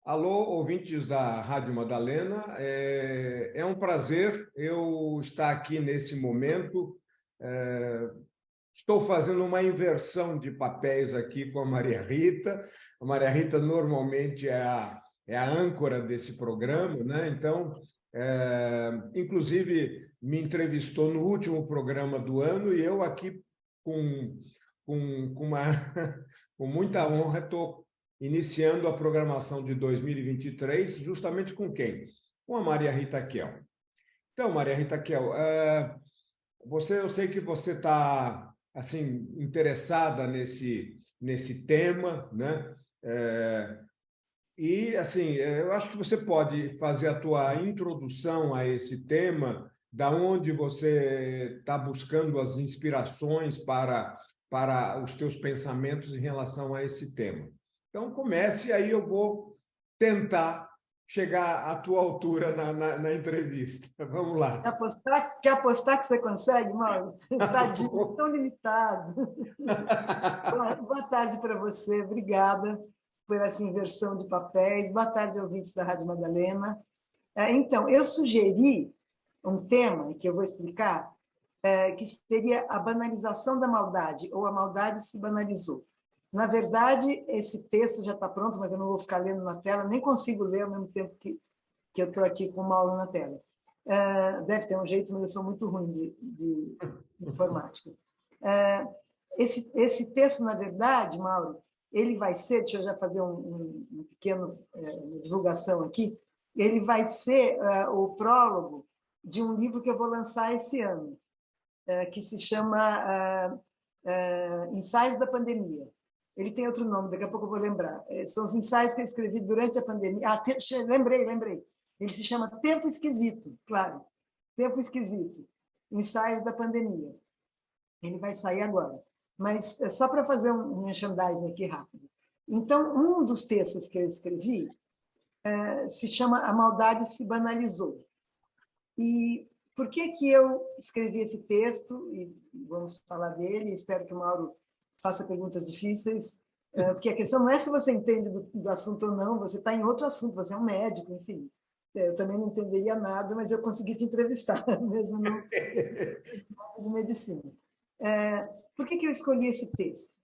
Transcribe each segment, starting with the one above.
Alô, ouvintes da Rádio Madalena, é um prazer eu estar aqui nesse momento. É, Estou fazendo uma inversão de papéis aqui com a Maria Rita. A Maria Rita normalmente é a âncora desse programa, né? Então, inclusive, me entrevistou no último programa do ano e eu aqui com, com uma, com muita honra estou iniciando a programação de 2023, justamente com quem? Com a Maria Rita Kiel. Então, Maria Rita Kiel, eu sei que você está assim interessada nesse tema, né? E assim, eu acho que você pode fazer a tua introdução a esse tema, da onde você está buscando as inspirações para os teus pensamentos em relação a esse tema. Então, comece, aí eu vou tentar chegar à tua altura na entrevista. Vamos lá. Quer apostar que você consegue, Mauro? Tadinho, tão limitado. Boa tarde para você, obrigada por essa inversão de papéis. Boa tarde, ouvintes da Rádio Madalena. Então, eu sugeri um tema que eu vou explicar, que seria a banalização da maldade, ou a maldade se banalizou. Na verdade, esse texto já está pronto, mas eu não vou ficar lendo na tela, nem consigo ler ao mesmo tempo que eu estou aqui com o Mauro na tela. Deve ter um jeito, mas eu sou muito ruim de informática. Esse texto, na verdade, Mauro, ele vai ser, deixa eu já fazer um pequeno divulgação aqui, ele vai ser o prólogo de um livro que eu vou lançar esse ano, que se chama Ensaios da Pandemia. Ele tem outro nome, daqui a pouco eu vou lembrar. São os ensaios que eu escrevi durante a pandemia. Lembrei. Ele se chama Tempo Esquisito, claro. Tempo Esquisito. Ensaios da Pandemia. Ele vai sair agora. Mas é só para fazer um merchandising aqui rápido. Então, um dos textos que eu escrevi se chama A Maldade se Banalizou. E por que eu escrevi esse texto? E vamos falar dele. Espero que o Mauro faça perguntas difíceis, porque a questão não é se você entende do assunto ou não, você está em outro assunto, você é um médico, enfim. Eu também não entenderia nada, mas eu consegui te entrevistar, mesmo no de medicina. Por que eu escolhi esse texto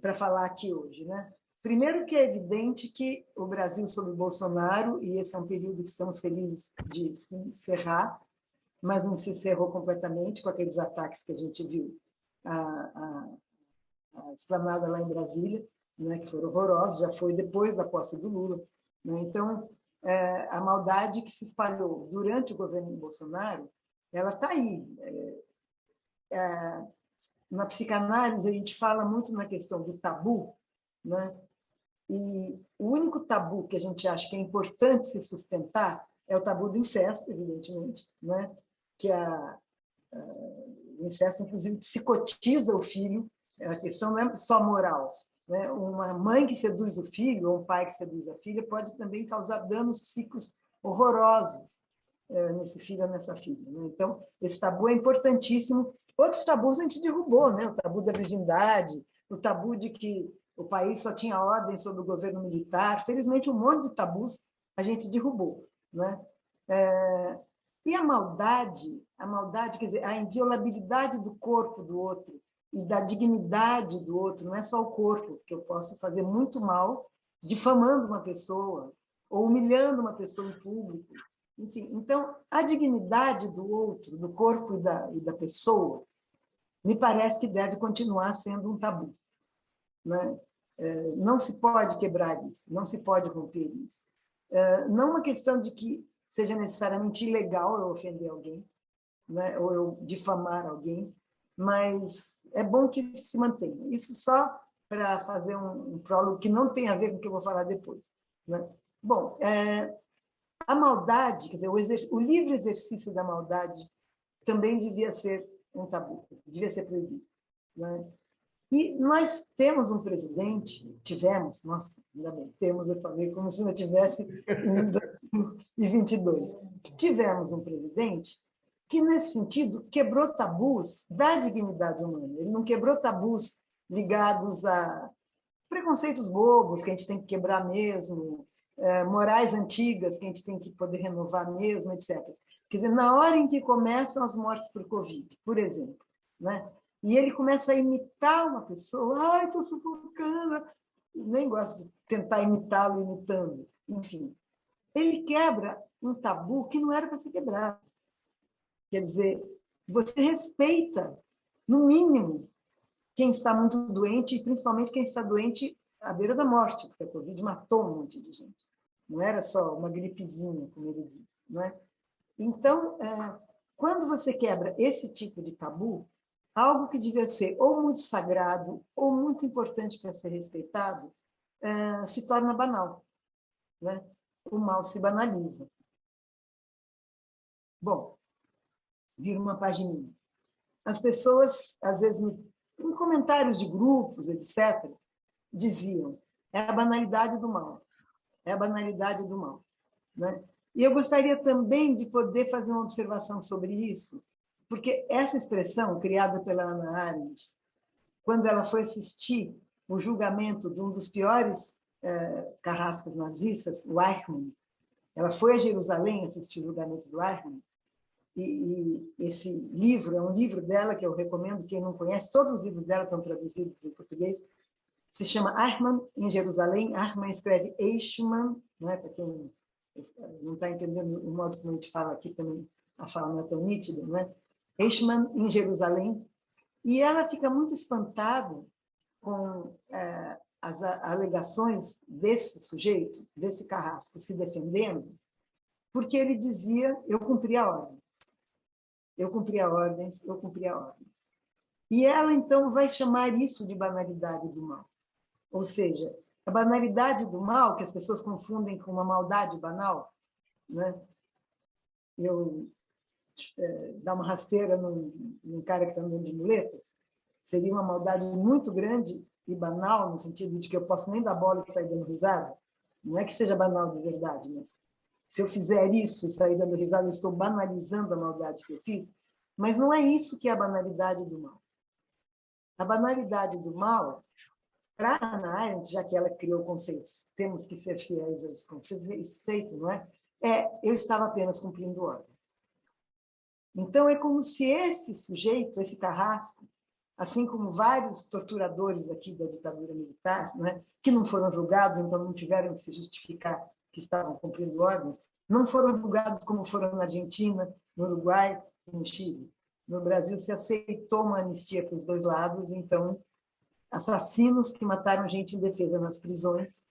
para falar aqui hoje, né? Primeiro que é evidente que o Brasil sob Bolsonaro, e esse é um período que estamos felizes de se encerrar, mas não se encerrou completamente com aqueles ataques que a gente viu a esplanada lá em Brasília, né, que foram horrorosos, já foi depois da posse do Lula. Né? Então, a maldade que se espalhou durante o governo Bolsonaro, ela está aí. Na psicanálise, a gente fala muito na questão do tabu, né? E o único tabu que a gente acha que é importante se sustentar é o tabu do incesto, evidentemente, né? Que o incesto, inclusive, psicotiza o filho. A questão não é só moral. Né? Uma mãe que seduz o filho, ou um pai que seduz a filha, pode também causar danos psíquicos horrorosos nesse filho ou nessa filha. Né? Então, esse tabu é importantíssimo. Outros tabus a gente derrubou, né? O tabu da virgindade, o tabu de que o país só tinha ordem sobre o governo militar. Felizmente, um monte de tabus a gente derrubou. Né? E a maldade, quer dizer, a inviolabilidade do corpo do outro e da dignidade do outro, não é só o corpo, que eu posso fazer muito mal difamando uma pessoa ou humilhando uma pessoa em público. Enfim, então, a dignidade do outro, do corpo e da pessoa, me parece que deve continuar sendo um tabu. Né? Não se pode quebrar isso, não se pode romper isso. Não é uma questão de que seja necessariamente ilegal eu ofender alguém, né? Ou eu difamar alguém, mas é bom que isso se mantenha. Isso só para fazer um prólogo que não tem a ver com o que eu vou falar depois. Né? Bom, a maldade, quer dizer, o livre exercício da maldade também devia ser um tabu, devia ser proibido. Né? E nós temos um presidente, ainda bem, eu falei como se não tivesse em 2022. Tivemos um presidente que, nesse sentido, quebrou tabus da dignidade humana. Ele não quebrou tabus ligados a preconceitos bobos, que a gente tem que quebrar mesmo, morais antigas que a gente tem que poder renovar mesmo, etc. Quer dizer, na hora em que começam as mortes por Covid, por exemplo, né? E ele começa a imitar uma pessoa, ai, estou sufocando, nem gosto de tentar imitá-lo imitando, enfim. Ele quebra um tabu que não era para ser quebrado. Quer dizer, você respeita, no mínimo, quem está muito doente, e principalmente quem está doente à beira da morte, porque a Covid matou um monte de gente. Não era só uma gripezinha, como ele diz. Não é? Então, quando você quebra esse tipo de tabu, algo que devia ser ou muito sagrado ou muito importante para ser respeitado, se torna banal. Né? O mal se banaliza. Bom, vira uma pagininha. As pessoas, às vezes, em comentários de grupos, etc., diziam: é a banalidade do mal, é a banalidade do mal. Né? E eu gostaria também de poder fazer uma observação sobre isso, porque essa expressão, criada pela Hannah Arendt, quando ela foi assistir o julgamento de um dos piores carrascos nazistas, o Eichmann, ela foi a Jerusalém assistir o julgamento do Eichmann, e esse livro é um livro dela que eu recomendo, quem não conhece, todos os livros dela estão traduzidos em português, se chama Eichmann em Jerusalém. Eichmann escreve Eichmann, não é? Para quem não está entendendo o modo como a gente fala aqui também, a fala não é tão nítida, não é? Eichmann em Jerusalém. E ela fica muito espantada com as alegações desse sujeito, desse carrasco, se defendendo, porque ele dizia: eu cumpria ordens, eu cumpria ordens, eu cumpria ordens. E ela, então, vai chamar isso de banalidade do mal. Ou seja, a banalidade do mal, que as pessoas confundem com uma maldade banal, né? Eu dar uma rasteira num cara que está andando de muletas, seria uma maldade muito grande e banal, no sentido de que eu posso nem dar bola e sair dando risada. Não é que seja banal de verdade, mas se eu fizer isso e sair dando risada, eu estou banalizando a maldade que eu fiz. Mas não é isso que é a banalidade do mal. A banalidade do mal, para a Hannah Arendt, já que ela criou conceitos, temos que ser fiéis a esse conceito, não é? Eu estava apenas cumprindo ordens. Então, é como se esse sujeito, esse carrasco, assim como vários torturadores aqui da ditadura militar, não é? Que não foram julgados, então não tiveram que se justificar que estavam cumprindo ordens, não foram julgados como foram na Argentina, no Uruguai e no Chile. No Brasil se aceitou uma anistia para os dois lados, então assassinos que mataram gente indefesa nas prisões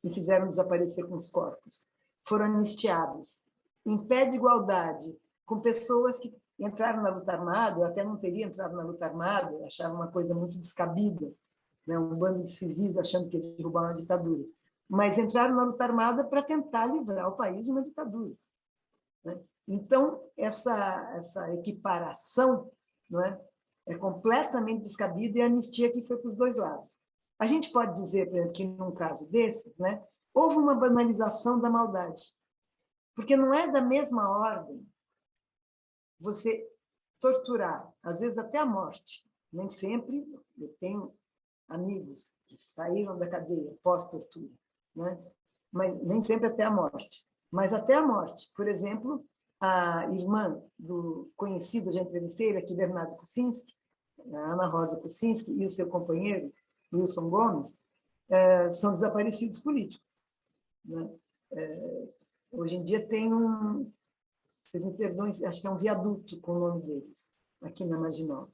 e fizeram desaparecer com os corpos foram anistiados em pé de igualdade com pessoas que entraram na luta armada, eu até não teria entrado na luta armada, achava uma coisa muito descabida, né? Um bando de civis achando que ia derrubar uma ditadura. Mas entraram na luta armada para tentar livrar o país de uma ditadura. Né? Então, essa equiparação, não é completamente descabida, e a anistia que foi para os dois lados. A gente pode dizer, por exemplo, que num caso desse, né, houve uma banalização da maldade, porque não é da mesma ordem você torturar, às vezes até a morte. Nem sempre, eu tenho amigos que saíram da cadeia pós-tortura, né? Mas nem sempre até a morte. Mas até a morte. Por exemplo, a irmã do conhecido, já entrevistei aqui, Bernardo Kucinski, a Ana Rosa Kucinski, e o seu companheiro, Wilson Gomes, são desaparecidos políticos. Né? Hoje em dia tem vocês me perdoem, acho que é um viaduto com o nome deles, aqui na Marginal.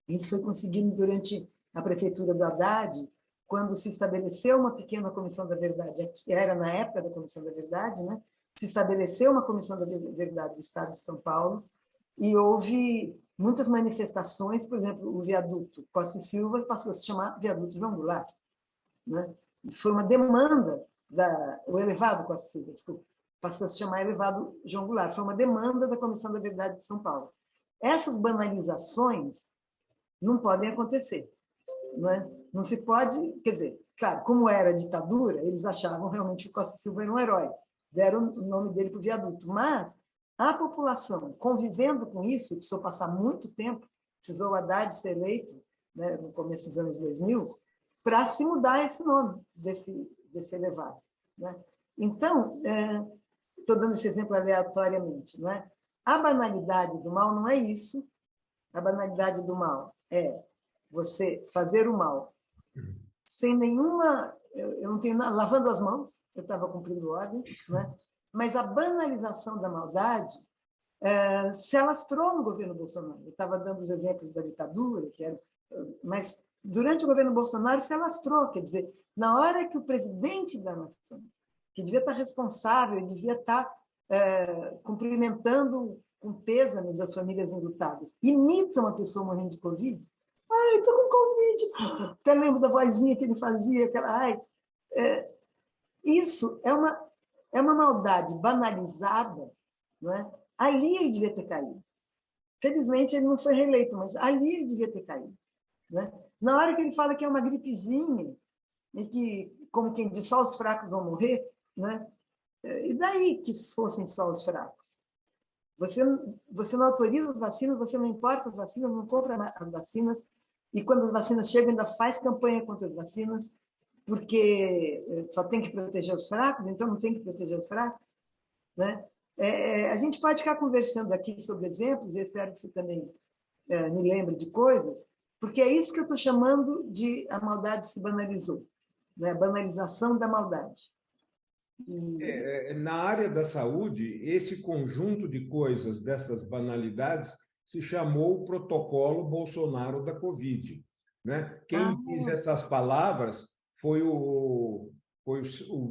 Isso foi conseguido durante a prefeitura do Haddad, quando se estabeleceu uma pequena comissão da verdade, era na época da comissão da verdade, né? Se estabeleceu uma comissão da verdade do Estado de São Paulo e houve muitas manifestações, por exemplo, o viaduto Costa e Silva passou a se chamar viaduto João Goulart, né? Isso foi uma demanda o elevado Costa e Silva, desculpa, passou a se chamar elevado João Goulart, foi uma demanda da Comissão da Verdade de São Paulo. Essas banalizações não podem acontecer. Não é? Não se pode, quer dizer, claro, como era a ditadura, eles achavam realmente que o Costa Silva era um herói, deram o nome dele para o viaduto, mas a população, convivendo com isso, precisou passar muito tempo, precisou o Haddad ser eleito, né, no começo dos anos 2000, para se mudar esse nome desse elevado. Né? Então, estou dando esse exemplo aleatoriamente, não é? A banalidade do mal não é isso. A banalidade do mal é você fazer o mal sem nenhuma... Eu não tenho nada, lavando as mãos, eu estava cumprindo ordem, né? Mas a banalização da maldade se alastrou no governo Bolsonaro. Eu estava dando os exemplos da ditadura, mas durante o governo Bolsonaro se alastrou, quer dizer, na hora que o presidente da nação, que devia estar responsável, devia estar cumprimentando com pêsames as famílias enlutadas, imitam a pessoa morrendo de Covid. Ai, estou com Covid. Até lembro da vozinha que ele fazia, aquela... Isso é uma maldade banalizada, não é? Ali ele devia ter caído. Felizmente, ele não foi reeleito, mas ali ele devia ter caído. Né? Na hora que ele fala que é uma gripezinha, e que, como quem diz, só os fracos vão morrer, né? E daí que fossem só os fracos? Você não autoriza as vacinas, você não importa as vacinas, não compra as vacinas, e quando as vacinas chegam, ainda faz campanha contra as vacinas, porque só tem que proteger os fracos, então não tem que proteger os fracos. Né? A gente pode ficar conversando aqui sobre exemplos, e eu espero que você também me lembre de coisas, porque é isso que eu estou chamando de a maldade se banalizou, né? A banalização da maldade. Na área da saúde, esse conjunto de coisas, dessas banalidades, se chamou o protocolo Bolsonaro da Covid. Né? Quem diz essas palavras foi o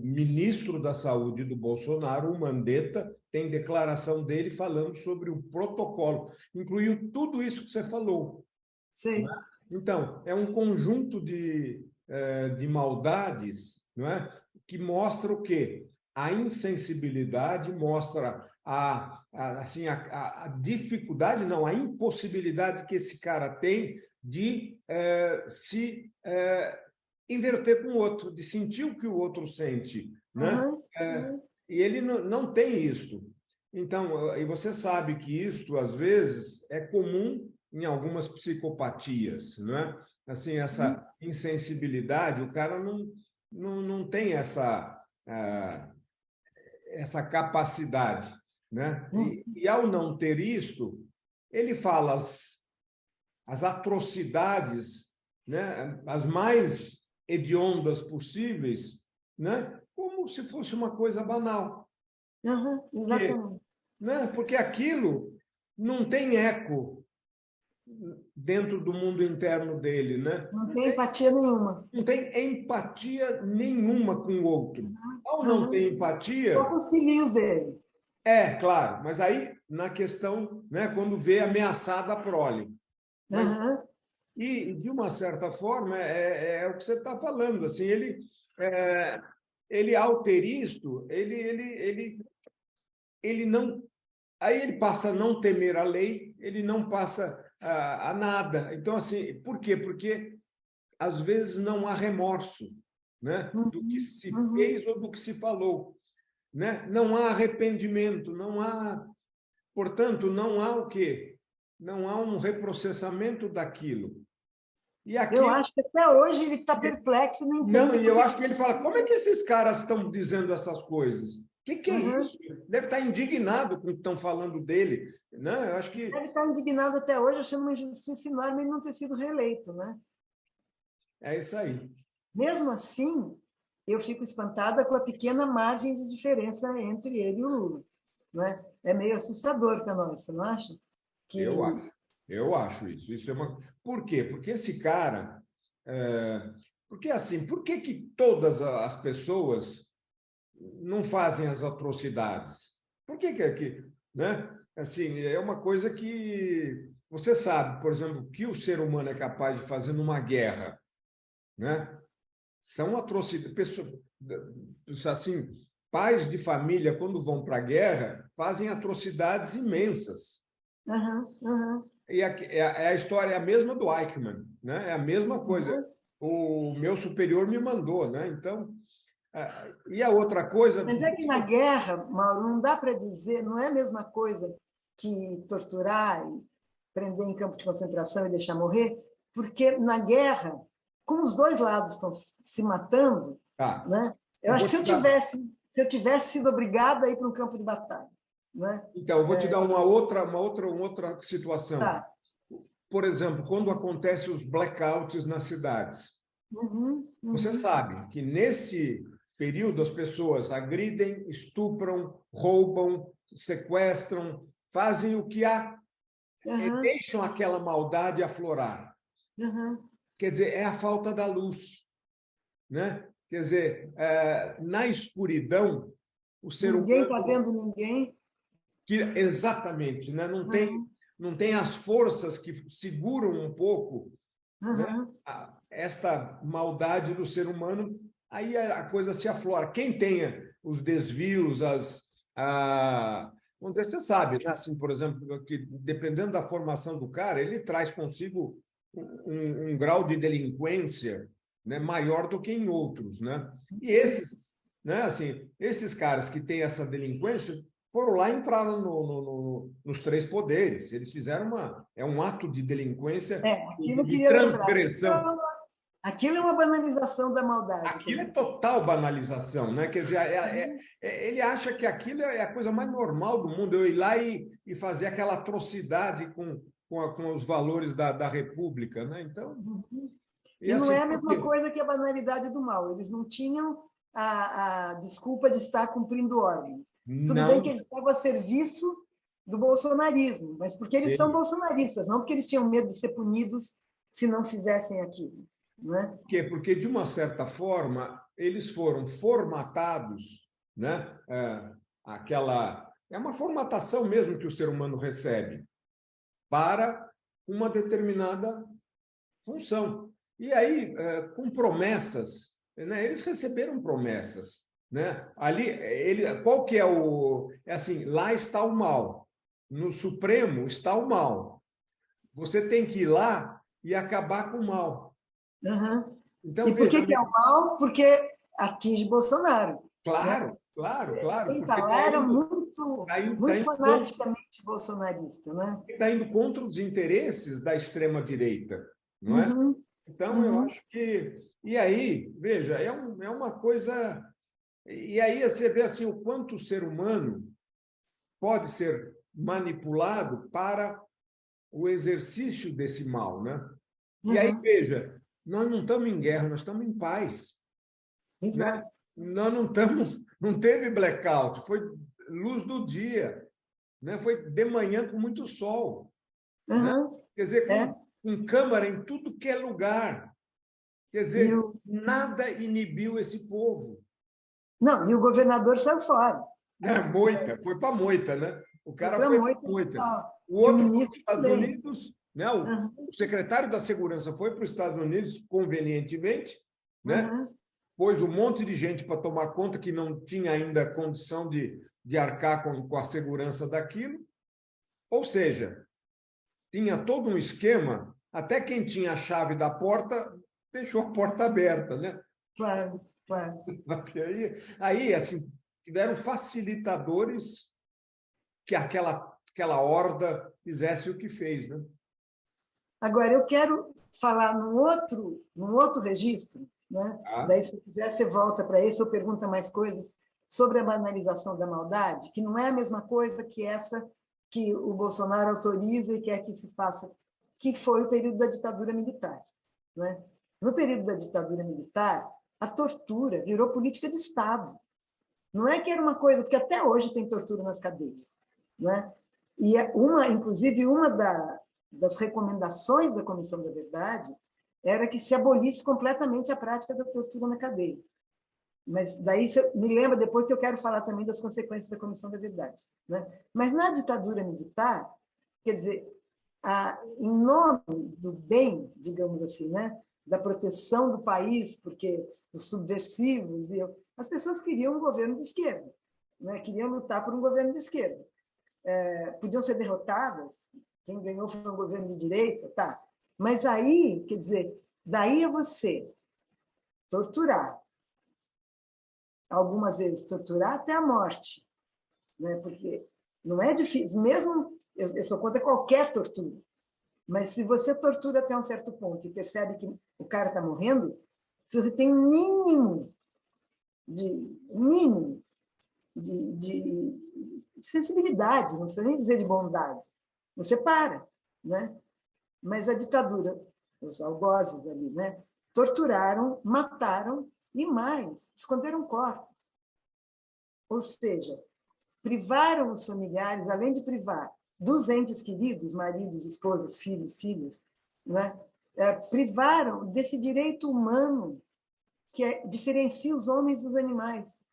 ministro da Saúde do Bolsonaro, o Mandetta, tem declaração dele falando sobre o protocolo. Incluiu tudo isso que você falou. Sim. Né? Então, é um conjunto de maldades, não é? Que mostra o quê? A insensibilidade, mostra a dificuldade, não, a impossibilidade que esse cara tem de se inverter com o outro, de sentir o que o outro sente. Né? E ele não tem isto. Então, e você sabe que isto, às vezes, é comum em algumas psicopatias, não é? Assim, essa insensibilidade, o cara não tem essa capacidade, né? E ao não ter isto, ele fala as atrocidades, né? As mais hediondas possíveis, né? Como se fosse uma coisa banal. Exatamente. Porque aquilo não tem eco dentro do mundo interno dele, né? Não tem empatia nenhuma. Não tem empatia nenhuma com o outro. Ao não ter empatia... Só com os filhinhos dele. Claro, mas aí na questão, né, quando vê ameaçada a prole. Mas, e, de uma certa forma, é o que você está falando. Assim, ele ao ter isto, ele não... Aí ele passa a não temer a lei, ele não passa a nada. Então, assim, por quê? Porque, às vezes, não há remorso, né, do que se fez ou do que se falou. Né? Não há arrependimento, não há... Portanto, não há o quê? Não há um reprocessamento daquilo. E aqui... Eu acho que até hoje ele está perplexo. Não, e eu acho que ele fala, como é que esses caras estão dizendo essas coisas? O que é isso? Deve estar indignado com o que estão falando dele. Né? Eu acho que... Deve estar indignado até hoje, achando uma injustiça enorme ele não ter sido reeleito. Né? É isso aí. Mesmo assim, eu fico espantada com a pequena margem de diferença entre ele e o Lula. Né? É meio assustador para nós, você não acha? Eu acho isso. Isso é uma... Por quê? Porque esse cara... Porque, assim, por que todas as pessoas não fazem as atrocidades? Por que né? Assim, é uma coisa que... Você sabe, por exemplo, o que o ser humano é capaz de fazer numa guerra, né? São atrocidades. Pessoas, assim, pais de família, quando vão para a guerra, fazem atrocidades imensas. E a história é a mesma do Eichmann, né? É a mesma coisa. O meu superior me mandou, né? Então, e a outra coisa... Mas é que na guerra, Mauro, não dá para dizer, não é a mesma coisa que torturar e prender em campo de concentração e deixar morrer, porque na guerra, como os dois lados estão se matando, né? Eu acho que se eu tivesse se eu tivesse sido obrigada a ir para um campo de batalha. Né? Então, eu vou te dar uma outra situação. Tá. Por exemplo, quando acontecem os blackouts nas cidades. Você sabe que nesse período as pessoas agridem, estupram, roubam, sequestram, fazem o que há, deixam aquela maldade aflorar. Quer dizer, é a falta da luz, né? Quer dizer, na escuridão, o ser humano... Ninguém está vendo ninguém. Exatamente, né? Não tem as forças que seguram um pouco, né, esta maldade do ser humano, aí a coisa se aflora. Quem tenha os desvios, você sabe, né? Assim, por exemplo, que dependendo da formação do cara, ele traz consigo um grau de delinquência, né, maior do que em outros, né? E esses caras que têm essa delinquência foram lá e entraram nos três poderes. Eles fizeram um ato de delinquência, de transgressão. Aquilo é uma banalização da maldade. Aquilo é total banalização, né? Quer dizer, ele acha que aquilo é a coisa mais normal do mundo, eu ir lá e fazer aquela atrocidade com os valores da República, né? Então... E não é a mesma coisa que a banalidade do mal. Eles não tinham a desculpa de estar cumprindo ordens. Tudo bem que eles estavam a serviço do bolsonarismo, mas porque eles são bolsonaristas, não porque eles tinham medo de ser punidos se não fizessem aquilo. Né? Por quê? Porque, de uma certa forma, eles foram formatados, né? É uma formatação mesmo que o ser humano recebe para uma determinada função. E aí, com promessas, né? Eles receberam promessas. Né? Ali, qual que é o... É assim, lá está o mal. No Supremo está o mal. Você tem que ir lá e acabar com o mal. Então, e por que é o mal? Porque atinge Bolsonaro. Claro, né? claro. Quem está lá era muito fanaticamente bolsonarista. Né? Está indo contra os interesses da extrema-direita. Não é? Então, eu acho que... E aí, veja, é uma coisa... E aí você vê assim, o quanto o ser humano pode ser manipulado para o exercício desse mal, né? E aí, veja, nós não estamos em guerra, nós estamos em paz. Exato. Né? Nós não teve blackout, foi luz do dia, né? Foi de manhã com muito sol. Né? Quer dizer, com câmara em tudo que é lugar. Quer dizer, nada inibiu esse povo. Não, e o governador saiu fora. Moita, foi para Moita, né? O cara foi para Moita. O outro foi para os Estados Unidos, né? O secretário da Segurança foi para os Estados Unidos, convenientemente, né? Pôs um monte de gente para tomar conta que não tinha ainda condição de arcar com a segurança daquilo. Ou seja, tinha todo um esquema, até quem tinha a chave da porta deixou a porta aberta, né? Claro. Aí, assim, tiveram facilitadores que aquela horda fizesse o que fez, né? Agora, eu quero falar num outro registro, né? Daí, se quiser, você volta para esse ou pergunta mais coisas sobre a banalização da maldade, que não é a mesma coisa que essa que o Bolsonaro autoriza e quer que se faça, que foi o período da ditadura militar. Né? No período da ditadura militar, a tortura virou política de Estado. Não é que era uma coisa, porque até hoje tem tortura nas cadeias. Né? E inclusive, uma das recomendações da Comissão da Verdade era que se abolisse completamente a prática da tortura na cadeia. Mas daí você me lembra depois que eu quero falar também das consequências da Comissão da Verdade. Né? Mas na ditadura militar, quer dizer, em nome do bem, digamos assim, né? Da proteção do país, porque os subversivos, as pessoas queriam um governo de esquerda, né? Queriam lutar por um governo de esquerda. Podiam ser derrotadas, quem ganhou foi um governo de direita, tá? Mas aí, quer dizer, daí a você torturar, algumas vezes torturar até a morte, né? Porque não é difícil, mesmo eu sou contra qualquer tortura, mas se você tortura até um certo ponto e percebe que o cara está morrendo, se você tem um mínimo de sensibilidade, não precisa nem dizer de bondade. Você para, né? Mas a ditadura, os algozes ali, né? Torturaram, mataram e mais, esconderam corpos. Ou seja, privaram os familiares, além de privar dos entes queridos, maridos, esposas, filhos, filhas, né? Privaram desse direito humano que diferencia os homens dos animais,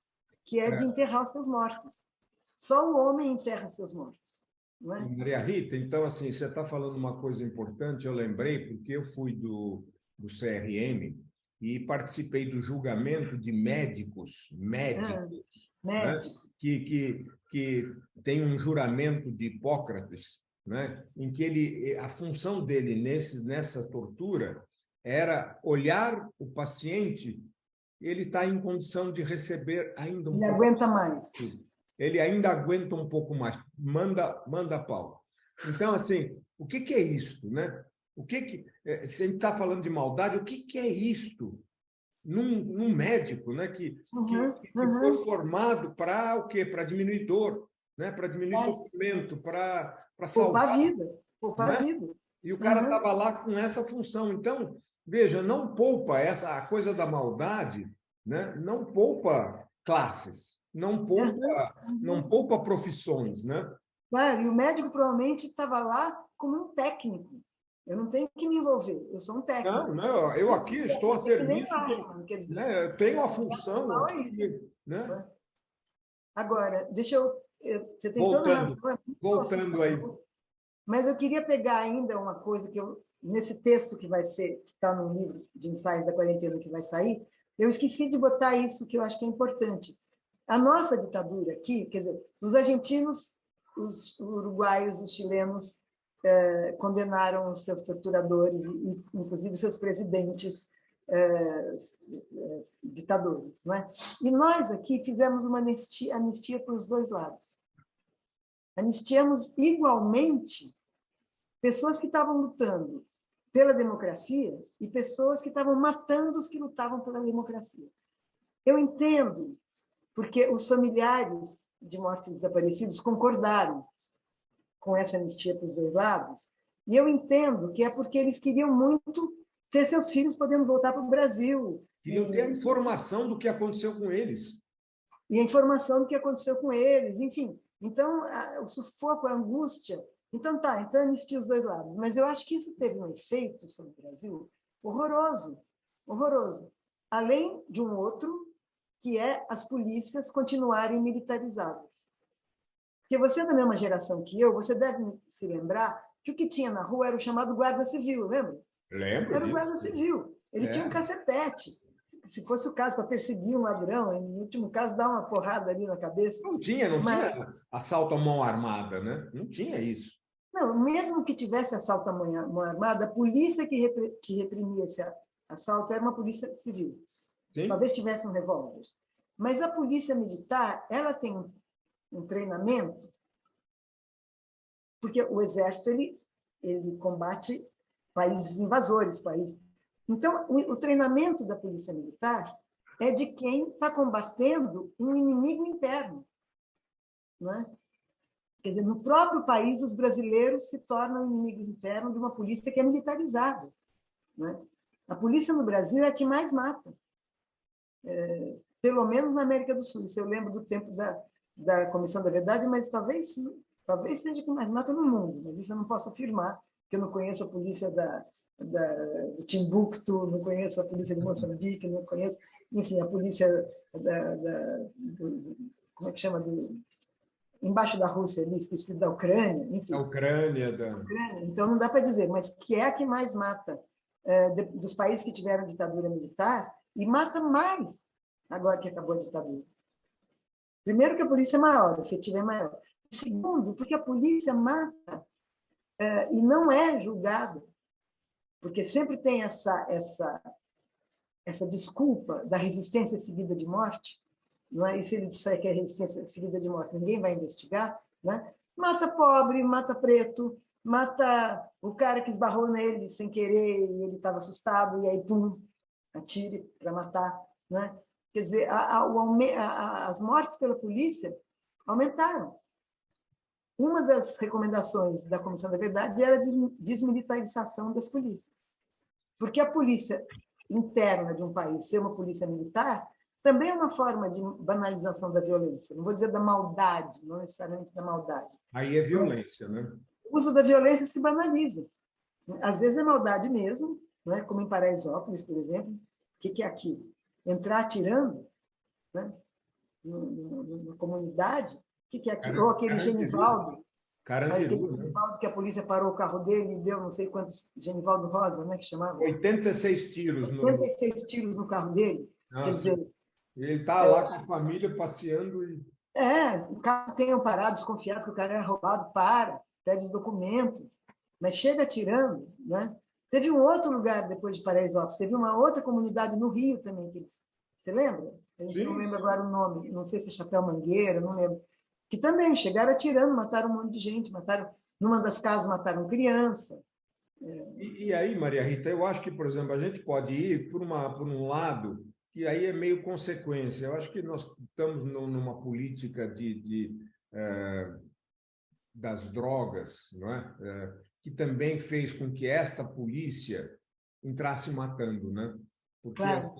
que é de enterrar os seus mortos. Só o homem enterra seus mortos. Não é? Maria Rita, então, assim, você está falando uma coisa importante, eu lembrei, porque eu fui do CRM e participei do julgamento de médicos, né? que tem um juramento de Hipócrates, né? Em que a função dele nessa tortura era olhar o paciente, ele está em condição de receber ainda um pouco. Ele aguenta mais. Ele ainda aguenta um pouco mais. Manda pau. Então, assim, o que é isto, né? Se a gente está falando de maldade, o que é isto num médico, né? Que foi formado para o quê? Para diminuir dor, né? Para diminuir sofrimento, para salvar a vida. Poupar a vida. E o cara estava lá com essa função. Então, veja, não poupa a coisa da maldade, né? Não poupa classes, não poupa profissões, né? Claro, e o médico provavelmente estava lá como um técnico. Eu não tenho que me envolver, eu sou um técnico. Não, eu aqui estou a serviço, né? Eu tenho a função. Né? Agora, deixa eu. Você tem toda a razão. Voltando aí. Mas eu queria pegar ainda uma coisa que nesse texto que está no livro de ensaios da quarentena que vai sair, eu esqueci de botar isso que eu acho que é importante. A nossa ditadura aqui, quer dizer, os argentinos, os uruguaios, os chilenos condenaram os seus torturadores e, inclusive, seus presidentes ditadores, não é? E nós aqui fizemos uma anistia para os dois lados. Anistiamos igualmente pessoas que estavam lutando pela democracia e pessoas que estavam matando os que lutavam pela democracia. Eu entendo, porque os familiares de mortos desaparecidos concordaram com essa anistia para os dois lados, e eu entendo que é porque eles queriam muito ter seus filhos podendo voltar para o Brasil. Queriam ter a informação do que aconteceu com eles. E a informação do que aconteceu com eles, enfim. Então, o sufoco, a angústia. Então, anistia os dois lados. Mas eu acho que isso teve um efeito sobre o Brasil horroroso, horroroso. Além de um outro, que é as polícias continuarem militarizadas. Porque você é da mesma geração que eu, você deve se lembrar que o que tinha na rua era o chamado guarda civil, lembra? Lembro. Era o guarda civil. Ele tinha um cacetete. Se fosse o caso para perseguir um ladrão, no último caso, dar uma porrada ali na cabeça. Não tinha assalto à mão armada, né? Não tinha isso. Não, mesmo que tivesse assalto à mão armada, a polícia que reprimia esse assalto era uma polícia civil. Sim. Talvez tivesse um revólver. Mas a polícia militar, ela tem um treinamento, porque o exército ele combate países invasores, países. Então, o treinamento da polícia militar é de quem está combatendo um inimigo interno, não é? Quer dizer, no próprio país, os brasileiros se tornam inimigos internos de uma polícia que é militarizada, não é? A polícia no Brasil é a que mais mata, pelo menos na América do Sul. Isso eu lembro do tempo da Comissão da Verdade, mas talvez seja a que mais mata no mundo, mas isso eu não posso afirmar, porque eu não conheço a polícia do Timbuktu, não conheço a polícia de Moçambique, não conheço, enfim, a polícia como é que chama? Embaixo da Rússia, ali, esqueci, da Ucrânia, enfim. A Ucrânia. Então, não dá para dizer, mas que é a que mais mata dos países que tiveram ditadura militar, e mata mais agora que acabou a ditadura. Primeiro, que a polícia é maior, a efetiva é maior. Segundo, porque a polícia mata e não é julgada, porque sempre tem essa desculpa da resistência seguida de morte, não é? E se ele disser que é resistência seguida de morte, ninguém vai investigar, né? Mata pobre, mata preto, mata o cara que esbarrou nele sem querer e ele estava assustado e aí pum, atire para matar, né? Quer dizer, as mortes pela polícia aumentaram. Uma das recomendações da Comissão da Verdade era a desmilitarização das polícias. Porque a polícia interna de um país ser uma polícia militar também é uma forma de banalização da violência. Não vou dizer da maldade, não necessariamente da maldade. Aí é violência, né? O uso da violência se banaliza. Às vezes é maldade mesmo, não é? Como em Paraisópolis, por exemplo. O que é aquilo? Entrar atirando, né? Na comunidade. O que é aquilo? Ou aquele Genivaldo. Carandiru, né? Genivaldo que a polícia parou o carro dele e deu não sei quantos... Genivaldo Rosa, né? Que chamava. 86 tiros. 86 tiros no carro dele. Nossa. Quer dizer... Ele está lá com a família passeando e... caso tenham parado, desconfiado que o cara era roubado, pede os documentos, mas chega atirando, né? Teve um outro lugar depois de Paraisópolis, teve uma outra comunidade no Rio também, você lembra? A gente não lembra agora o nome, não sei se é Chapéu Mangueira, não lembro. Que também chegaram atirando, mataram um monte de gente, numa das casas mataram criança. E aí, Maria Rita, eu acho que, por exemplo, a gente pode ir por um lado que aí é meio consequência. Eu acho que nós estamos numa política das drogas, não é? Que também fez com que esta polícia entrasse matando, né? Porque, claro,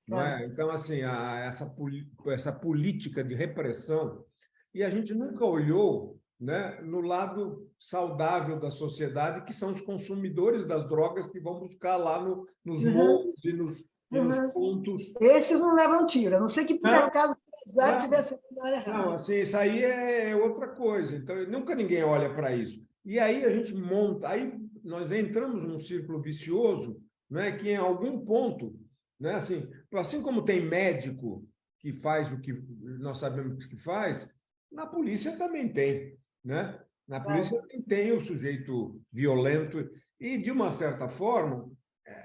não é? Então, assim, essa política de repressão, e a gente nunca olhou, né, no lado saudável da sociedade, que são os consumidores das drogas que vão buscar lá nos morros e nos pontos. Esses não levam tiro, a não ser que por acaso tivesse na área errada. Não, assim, isso aí é outra coisa. Então, nunca ninguém olha para isso. E aí a gente monta, aí nós entramos num círculo vicioso, né, que em algum ponto, né, assim como tem médico que faz o que nós sabemos que faz, na polícia também tem, né? Na polícia tem o sujeito violento e, de uma certa forma,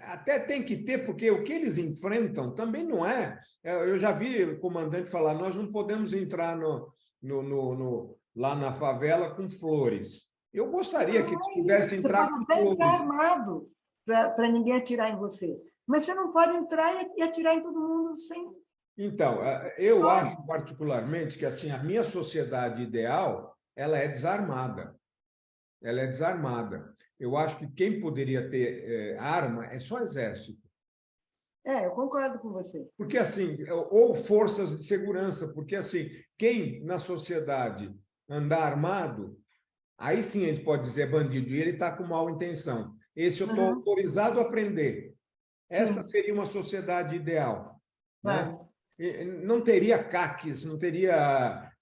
até tem que ter, porque o que eles enfrentam também não é... Eu já vi o comandante falar, nós não podemos entrar lá na favela com flores. Eu gostaria que eles pudessem entrar com flores. Você pode até entrar armado para ninguém atirar em você, mas você não pode entrar e atirar em todo mundo sem... Então, eu acho particularmente que assim, a minha sociedade ideal ela é desarmada. Ela é desarmada. Eu acho que quem poderia ter arma é só exército. Eu concordo com você. Porque assim, ou forças de segurança, porque assim, quem na sociedade andar armado, aí sim a gente pode dizer bandido, e ele está com mal intenção. Esse eu estou autorizado a prender. Esta seria uma sociedade ideal. Né? Não teria CACs, não teria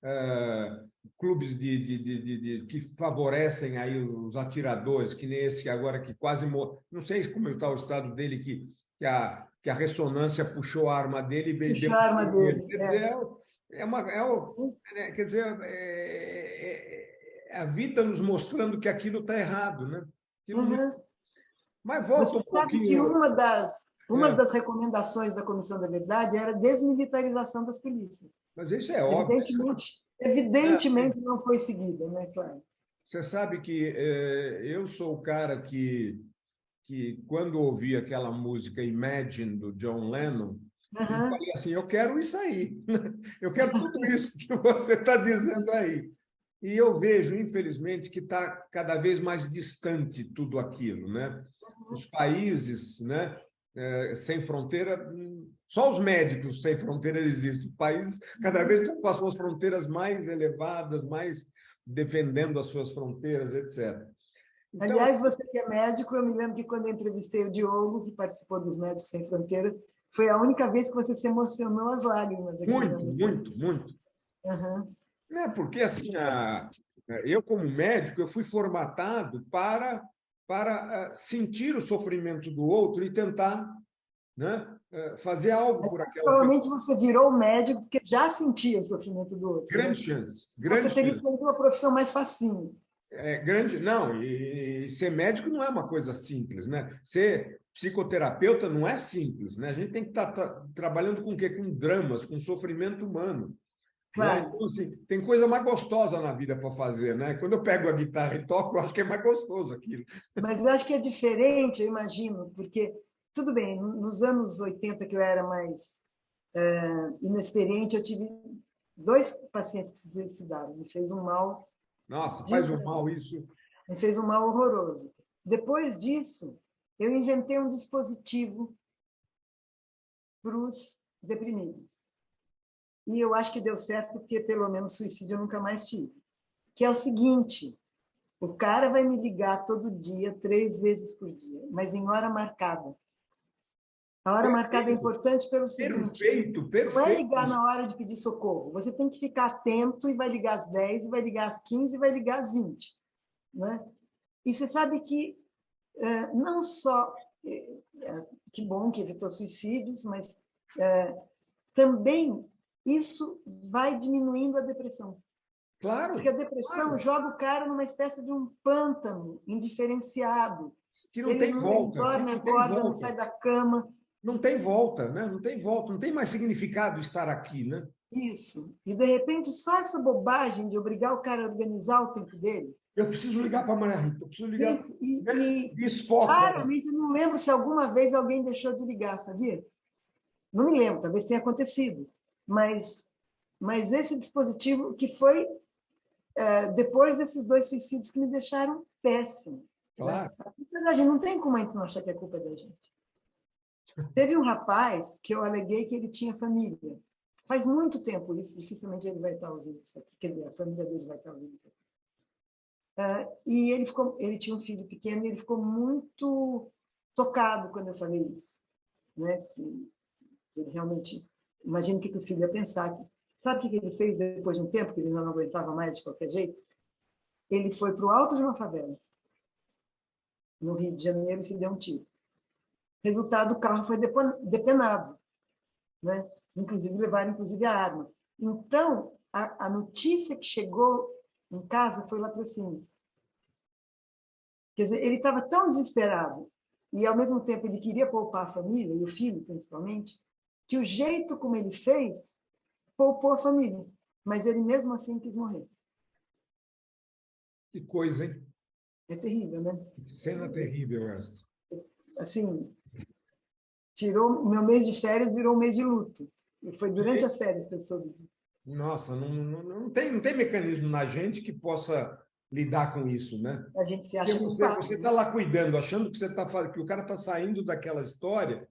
clubes que favorecem aí os atiradores, que nem esse agora que quase morreu. Não sei como está o estado dele, que a ressonância puxou a arma dele e vendeu. Puxou a arma dele. Quer dizer, a vida nos mostrando que aquilo está errado, né? Mas volta Você sabe que uma das recomendações da Comissão da Verdade era a desmilitarização das polícias. Mas isso é óbvio. Evidentemente não foi seguida, né, claro? Você sabe que eu sou o cara que quando ouvi aquela música Imagine, do John Lennon, eu falei assim, eu quero isso aí. Eu quero tudo isso que você está dizendo aí. E eu vejo, infelizmente, que está cada vez mais distante tudo aquilo, né? Os países, né, sem fronteira, só os médicos sem fronteiras existem. Os países cada vez estão com as suas fronteiras mais elevadas, mais defendendo as suas fronteiras, etc. Então, aliás, você que é médico, eu me lembro que quando eu entrevistei o Diogo, que participou dos Médicos Sem Fronteiras, foi a única vez que você se emocionou às lágrimas. Muito. Né? Porque, assim, eu, como médico, eu fui formatado para sentir o sofrimento do outro e tentar, né, fazer algo por aquela provavelmente você virou médico porque já sentia o sofrimento do outro. Grande chance. Você teria escolhido uma profissão mais facinho. Não, e ser médico não é uma coisa simples, né? Ser psicoterapeuta não é simples, né? A gente tem que estar trabalhando com o quê? Com dramas, com sofrimento humano. Claro. Né? Então, assim, tem coisa mais gostosa na vida para fazer, né? Quando eu pego a guitarra e toco, eu acho que é mais gostoso aquilo. Mas eu acho que é diferente, eu imagino, porque, tudo bem, nos anos 80, que eu era mais inexperiente, eu tive 2 pacientes que se suicidaram. Me fez um mal. Nossa, faz um mal isso. Me fez um mal horroroso. Depois disso, eu inventei um dispositivo para os deprimidos. E eu acho que deu certo, porque pelo menos suicídio eu nunca mais tive. Que é o seguinte: o cara vai me ligar todo dia, 3 vezes por dia, mas em hora marcada. A hora marcada é importante pelo seguinte: Perfeito, perfeito. não é ligar na hora de pedir socorro. Você tem que ficar atento e vai ligar às 10, e vai ligar às 15, e vai ligar às 20. Né? E você sabe que não só... que bom que evitou suicídios, mas também isso vai diminuindo a depressão. Claro. Porque a depressão joga o cara numa espécie de um pântano indiferenciado. Que não tem volta. Ele acorda, não sai da cama. Não tem volta, né? Não tem volta, não tem mais significado estar aqui, né? Isso. E, de repente, só essa bobagem de obrigar o cara a organizar o tempo dele. Eu preciso ligar para a Maria Rita, eu preciso ligar. Isso. E desfoca. Claramente, eu não lembro se alguma vez alguém deixou de ligar, sabia? Não me lembro, talvez tenha acontecido. Mas esse dispositivo que foi depois desses 2 suicídios que me deixaram péssimo. Claro. Né? A culpa é da gente. Não tem como a gente não achar que a culpa é da gente. Teve um rapaz que eu aleguei que ele tinha família. Faz muito tempo isso, dificilmente ele vai estar ouvindo isso aqui. Quer dizer, a família dele vai estar ouvindo isso aqui. E ele tinha um filho pequeno e ele ficou muito tocado quando eu falei isso. Né? Que ele realmente... Imagina o que o filho ia pensar. Sabe o que ele fez depois de um tempo, que ele não aguentava mais de qualquer jeito? Ele foi para o alto de uma favela, no Rio de Janeiro, e se deu um tiro. Resultado, o carro foi depenado. Né? Levaram a arma. Então, a notícia que chegou em casa foi latrocínio. Quer dizer, ele estava tão desesperado e, ao mesmo tempo, ele queria poupar a família, e o filho, principalmente, que o jeito como ele fez poupou a família. Mas ele, mesmo assim, quis morrer. Que coisa, hein? É terrível, né? Que cena terrível esta. Assim, tirou meu mês de férias, virou um mês de luto. E foi durante as férias que eu soube disso. Nossa, não tem mecanismo na gente que possa lidar com isso, né? A gente se acha culpado. Você está lá cuidando, achando que que o cara está saindo daquela história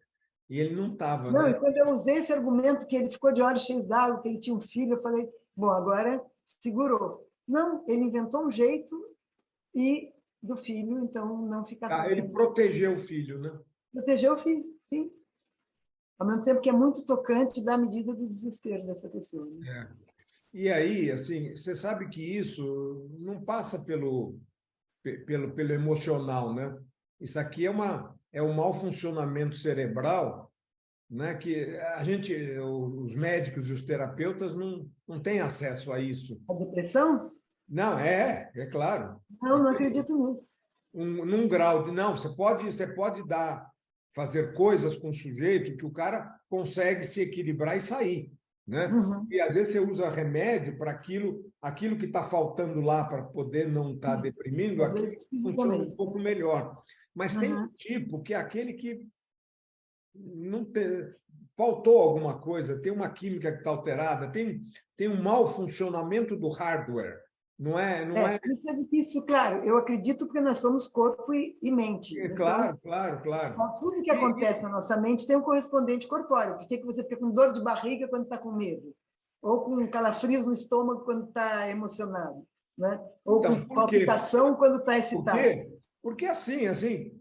e ele não estava. Não, né? e quando eu usei esse argumento que ele ficou de olhos cheios d'água, que ele tinha um filho, eu falei, bom, agora segurou. Não, ele inventou um jeito e do filho, então, não ficar sabendo. Ele protegeu o filho, né? Protegeu o filho, sim. Ao mesmo tempo que é muito tocante da medida do desespero dessa pessoa. Né? E aí, assim, você sabe que isso não passa pelo emocional, né? Isso aqui é um mau funcionamento cerebral, né? Que os médicos e os terapeutas não têm acesso a isso. A depressão? Não, é claro. Não acredito nisso. Num grau de... Não, você pode fazer coisas com o sujeito que o cara consegue se equilibrar e sair. Né? Uhum. E às vezes você usa remédio para aquilo que está faltando lá para poder não estar deprimindo, aquilo funciona um pouco melhor. Mas tem um tipo que é aquele que não faltou alguma coisa, tem uma química que está alterada, tem um mau funcionamento do hardware. Não é? Isso é difícil, claro. Eu acredito porque nós somos corpo e mente. Claro. Tudo que acontece na nossa mente tem um correspondente corpóreo. Por que você fica com dor de barriga quando está com medo? Ou com calafrios no estômago quando está emocionado? Né? Ou com palpitação quando está excitado? Porque assim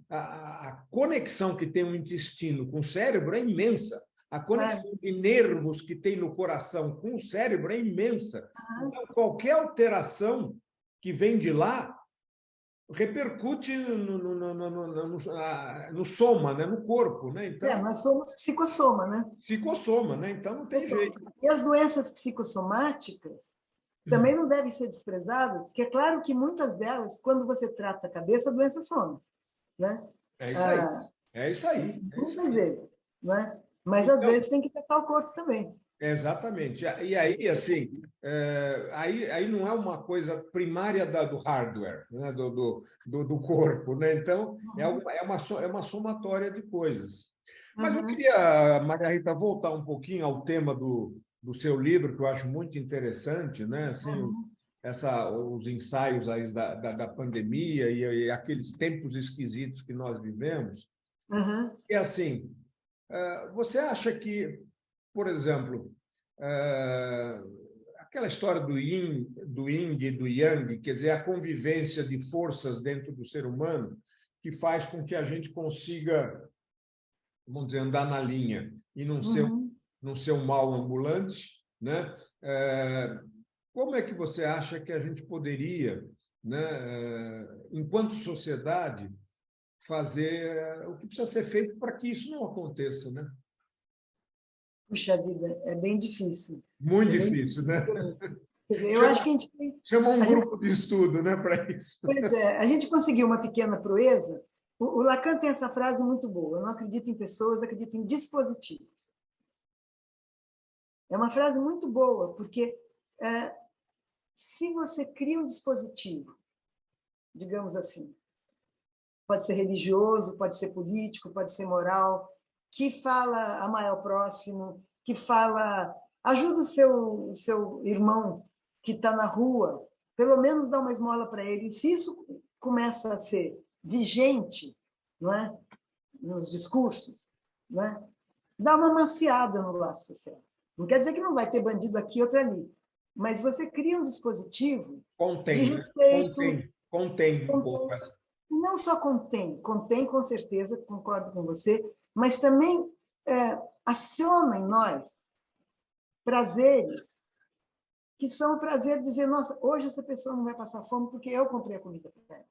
a conexão que tem o intestino com o cérebro é imensa. A conexão de nervos que tem no coração com o cérebro é imensa. Então, qualquer alteração que vem de lá repercute no soma, né? No corpo. Né? Então, nós somos psicossoma, né? Psicossoma, né? Então não tem jeito. E as doenças psicossomáticas também não devem ser desprezadas, que é claro que muitas delas, quando você trata a cabeça, a doença some. Né? É isso aí. É isso aí. Muitas vezes. Né? Mas, às vezes, tem que tratar o corpo também. Exatamente. E aí, assim, aí não é uma coisa primária do hardware, né? do corpo. Né? Então, é uma somatória de coisas. Mas eu Uhum. queria, Maria Rita, voltar um pouquinho ao tema do seu livro, que eu acho muito interessante, né? Assim, Uhum. os ensaios aí da pandemia e aqueles tempos esquisitos que nós vivemos. Uhum. E assim, você acha que, por exemplo, eh, aquela história do yin e do yang, quer dizer, a convivência de forças dentro do ser humano, que faz com que a gente consiga, vamos dizer, andar na linha e Uhum. não ser um mal ambulante, né? Como é que você acha que a gente poderia, né, enquanto sociedade, fazer o que precisa ser feito para que isso não aconteça, né? Puxa vida, é bem difícil. Muito É bem difícil, difícil né? mesmo. Quer dizer, eu acho Chama, que chama um a gente, grupo de estudo, né, para isso. pois é, a gente conseguiu uma pequena proeza. O Lacan tem essa frase muito boa: eu não acredito em pessoas, acredito em dispositivos. É uma frase muito boa, porque é, se você cria um dispositivo, digamos assim, pode ser religioso, pode ser político, pode ser moral, que fala amar ao próximo, que fala ajuda o seu irmão que está na rua, pelo menos dá uma esmola para ele. E se isso começa a ser vigente, não é, nos discursos, não é, dá uma maciada no laço social. Não quer dizer que não vai ter bandido aqui, outro ali, mas você cria um dispositivo de Contém, né? respeito. Contém um pouco essa. Não só contém com certeza, concordo com você, mas também aciona em nós prazeres que são o prazer de dizer, nossa, hoje essa pessoa não vai passar fome porque eu comprei a comida para ela.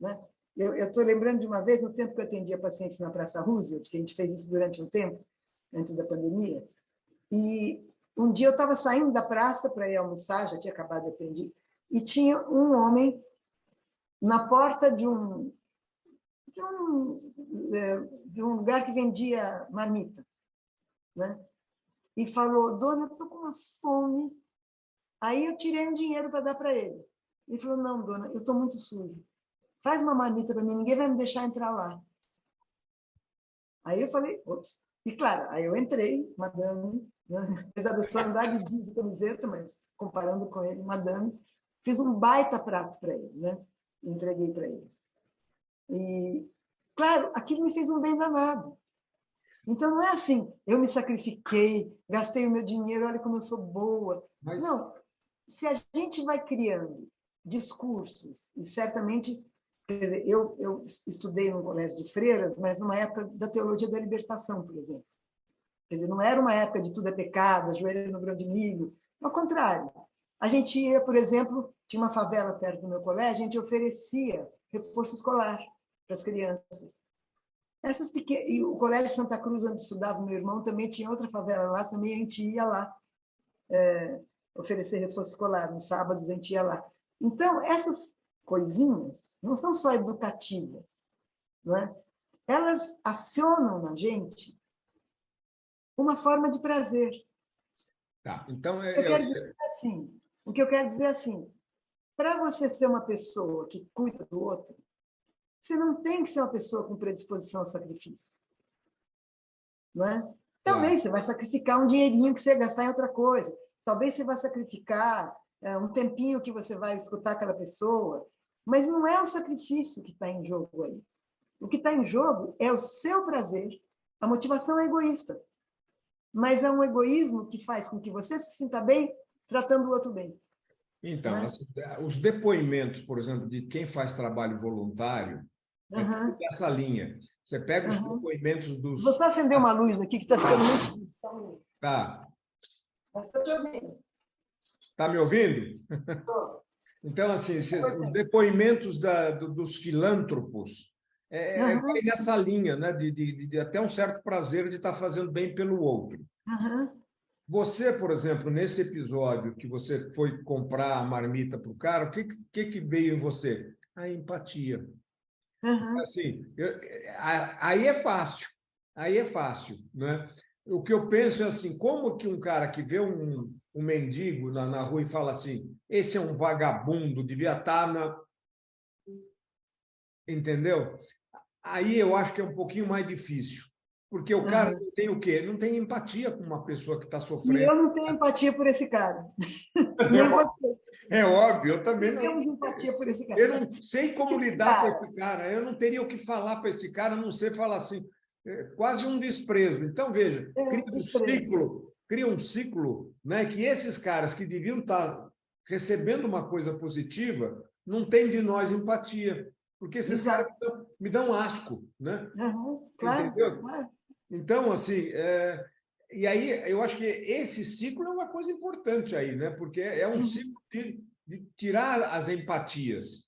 Né? Eu estou lembrando de uma vez, no tempo que eu atendia pacientes na Praça Roosevelt, que a gente fez isso durante um tempo, antes da pandemia, e um dia eu estava saindo da praça para ir almoçar, já tinha acabado de atender, e tinha um homem na porta de um lugar que vendia marmita, né? E falou, dona, eu estou com uma fome. Aí eu tirei um dinheiro para dar para ele. Ele falou, não, dona, eu estou muito sujo. Faz uma marmita para mim, ninguém vai me deixar entrar lá. Aí eu falei, ops. E claro, aí eu entrei, madame, né? Apesar de eu só andar de jeans e camiseta, mas comparando com ele, madame, fiz um baita prato para ele, né? Entreguei para ele. E, claro, aquilo me fez um bem danado. Então, não é assim, eu me sacrifiquei, gastei o meu dinheiro, olha como eu sou boa. Mas, Não, se a gente vai criando discursos, e certamente, quer dizer, eu estudei no colégio de freiras, mas numa época da teologia da libertação, por exemplo. Quer dizer, não era uma época de tudo é pecado, ajoelha no grão de milho. Ao contrário. A gente ia, por exemplo, tinha uma favela perto do meu colégio, a gente oferecia reforço escolar para as crianças. E o Colégio Santa Cruz, onde estudava meu irmão, também tinha outra favela lá, também a gente ia lá oferecer reforço escolar. Nos sábados a gente ia lá. Então, essas coisinhas não são só educativas, não é? Elas acionam na gente uma forma de prazer. tá, então, Eu quero dizer assim, o que eu quero dizer assim, para você ser uma pessoa que cuida do outro, você não tem que ser uma pessoa com predisposição ao sacrifício. Não é? claro. Talvez você vai sacrificar um dinheirinho que você ia gastar em outra coisa. Talvez você vai sacrificar um tempinho que você vai escutar aquela pessoa. Mas não é o sacrifício que está em jogo aí. O que está em jogo é o seu prazer. A motivação é egoísta. Mas é um egoísmo que faz com que você se sinta bem tratando o outro bem. Então, Né? assim, os depoimentos, por exemplo, de quem faz trabalho voluntário, é tudo Uhum, dessa linha. Você pega os uhum. depoimentos Vou dos. só acender uma luz aqui que está ficando muito escuro. Só um minuto. Tá, Mas estou te ouvindo. tá me ouvindo? Tô. Então, assim, Pois os é. depoimentos dos filântropos vai Uhum, nessa linha, né? De até um certo prazer de estar fazendo bem pelo outro. uhum, Você, por exemplo, nesse episódio que você foi comprar a marmita para o cara, o que veio em você? A empatia. uhum. Assim, aí é fácil, aí é fácil, né? O que eu penso é assim, como que um cara que vê um mendigo na rua e fala assim, esse é um vagabundo, devia estar na... Entendeu? Aí eu acho que é um pouquinho mais difícil. Porque o cara não tem o quê? Não tem empatia com uma pessoa que está E sofrendo. eu não tenho empatia por esse cara. Nem você. É óbvio, eu também Não não. temos empatia por esse cara. Eu não sei como lidar com esse cara. Eu não teria o que falar para esse cara, a não ser falar assim, quase um desprezo. Então, veja, cria um ciclo, né, que esses caras que deviam estar recebendo uma coisa positiva não têm de nós empatia, porque esses caras me dão asco, né? Claro, entendeu? claro. Então, assim, e aí eu acho que esse ciclo é uma coisa importante aí, né? Porque é um ciclo de tirar as empatias.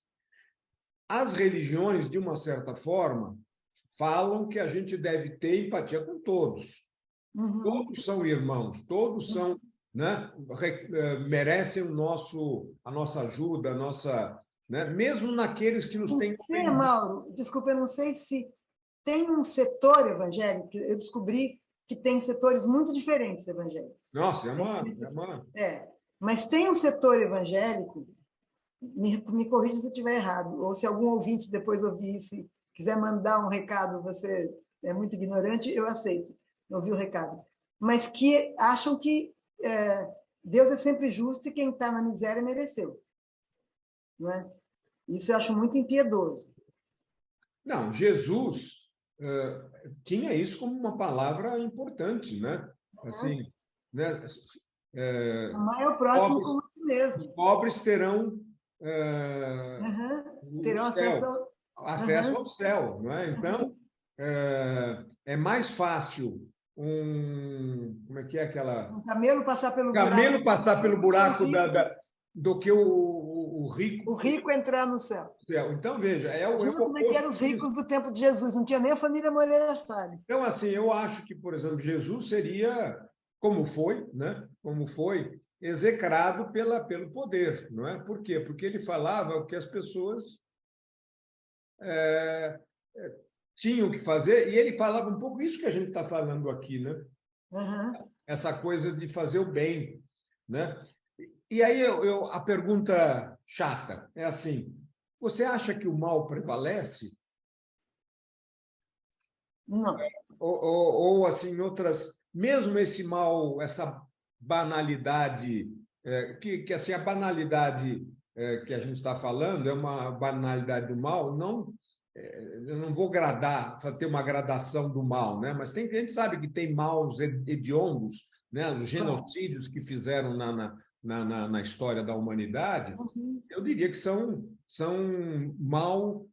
As religiões, de uma certa forma, falam que a gente deve ter empatia com todos. Todos são irmãos, todos são, né, merecem a nossa ajuda, né, mesmo naqueles que nos têm... Mauro, desculpa, eu não sei se tem um setor evangélico, eu descobri que tem setores muito diferentes evangélicos. Nossa, mas tem um setor evangélico, me corrija se eu estiver errado, ou se algum ouvinte depois ouvir isso, quiser mandar um recado, você é muito ignorante, eu aceito, ouvir o recado. Mas que acham que Deus é sempre justo e quem está na miséria mereceu. Não é? Isso eu acho muito impiedoso. Não, Jesus tinha isso como uma palavra importante, né? Assim, né? Amar é o próximo como si mesmo. Os pobres terão terão acesso ao céu, não é? Então, é mais fácil como é que é aquela... Um camelo passar pelo buraco do que o rico... O rico entrar no céu. Então, veja... Imagina como é que eram os ricos do tempo de Jesus, não tinha nem a família Moreira Salles. Então, assim, eu acho que, por exemplo, Jesus seria, como foi, né? Como foi execrado pelo poder, não é? Por quê? Porque ele falava o que as pessoas tinham que fazer, e ele falava um pouco isso que a gente está falando aqui, né? Essa coisa de fazer o bem, né? E aí a pergunta chata é assim: você acha que o mal prevalece? Não. Ou assim, mesmo esse mal, essa banalidade, que assim, a banalidade que a gente está falando é uma banalidade do mal, eu não vou ter uma gradação do mal, né? Mas a gente sabe que tem maus hediondos, né? Os genocídios que fizeram na história da humanidade, eu diria que são mal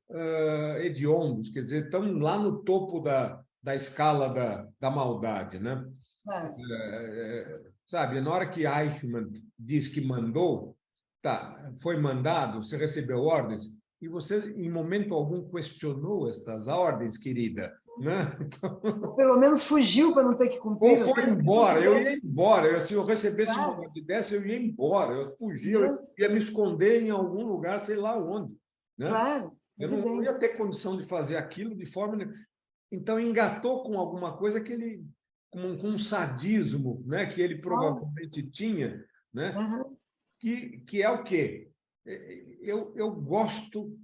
hediondos, quer dizer, estão lá no topo da escala da maldade, né? Sabe, na hora que Eichmann diz que mandou, foi mandado, você recebeu ordens, e você, em momento algum, questionou estas ordens, querida, né? Então... Ou pelo menos fugiu para não ter que cumprir. Ou foi embora, eu ia embora. Se eu recebesse uma ordem dessa, eu ia embora, eu fugia, eu ia me esconder em algum lugar, sei lá onde. Né? Claro. Eu não ia ter condição de fazer aquilo de forma... Então, engatou com alguma coisa que ele... com um sadismo, né, que ele provavelmente tinha, né? Que é o quê? Eu gosto,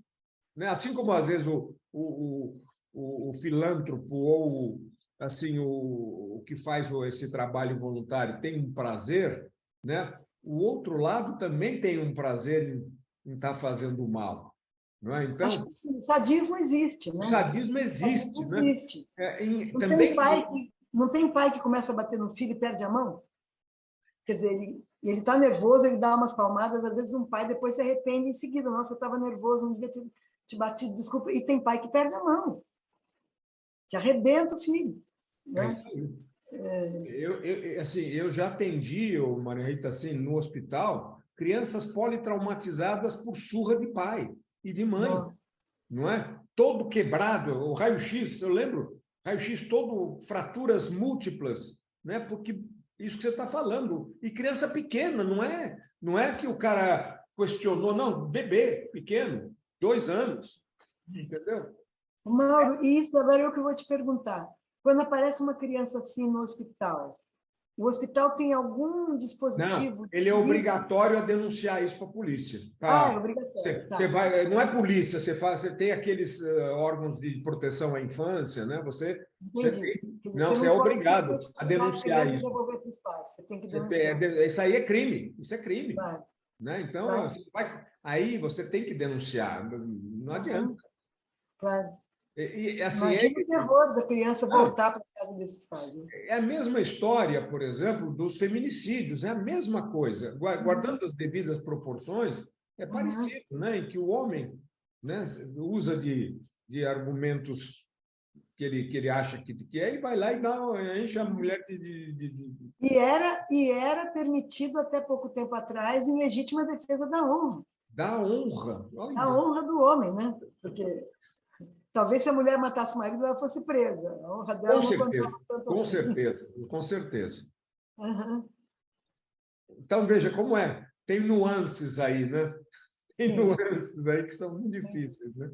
né? Assim como às vezes o filântropo ou assim o que faz esse trabalho voluntário tem um prazer, né? O outro lado também tem um prazer em estar fazendo mal, não é? Então, acho que sim, sadismo existe, né? Sadismo existe, sadismo né? Existe. Também não tem pai que começa a bater no filho e perde a mão? Quer dizer, ele está nervoso, ele dá umas palmadas, às vezes um pai depois se arrepende em seguida. Nossa, eu estava nervoso, não devia ter te batido, desculpa. E tem pai que perde a mão, que arrebenta o filho. Né? Eu já atendi, Maria Rita, assim, no hospital, crianças politraumatizadas por surra de pai e de mãe. Nossa. Não é? Todo quebrado, o raio-x, eu lembro, raio-x todo, fraturas múltiplas, né? Porque isso que você está falando. E criança pequena, não é que o cara questionou, não, bebê pequeno, 2 anos, entendeu? Mauro, e isso agora é o que eu vou te perguntar. Quando aparece uma criança assim no hospital, o hospital tem algum dispositivo? Não, ele é obrigatório a denunciar isso para a polícia. Tá? É obrigatório. Você vai, não é polícia, você tem aqueles órgãos de proteção à infância, né? Você Não, você é obrigado a denunciar isso. Devolver para os pais. Você tem que denunciar. Isso aí é crime. Isso é crime. Claro. Né? Então, aí você tem que denunciar. Não adianta. Claro. Assim, imagina o terror da criança voltar para a casa desses pais. Né? É a mesma história, por exemplo, dos feminicídios. É a mesma coisa. Guardando as devidas proporções, é parecido, né? Em que o homem, né, usa de argumentos que ele acha que é, e vai lá e enche a mulher de... E era permitido até pouco tempo atrás em legítima defesa da honra. Da honra. Olha. Da honra do homem, né? Porque talvez se a mulher matasse o marido, ela fosse presa. A honra dela não contava tanto com assim. certeza, com certeza. Uhum. Então, veja como é. Tem nuances aí, né? Tem nuances aí que são muito difíceis, né?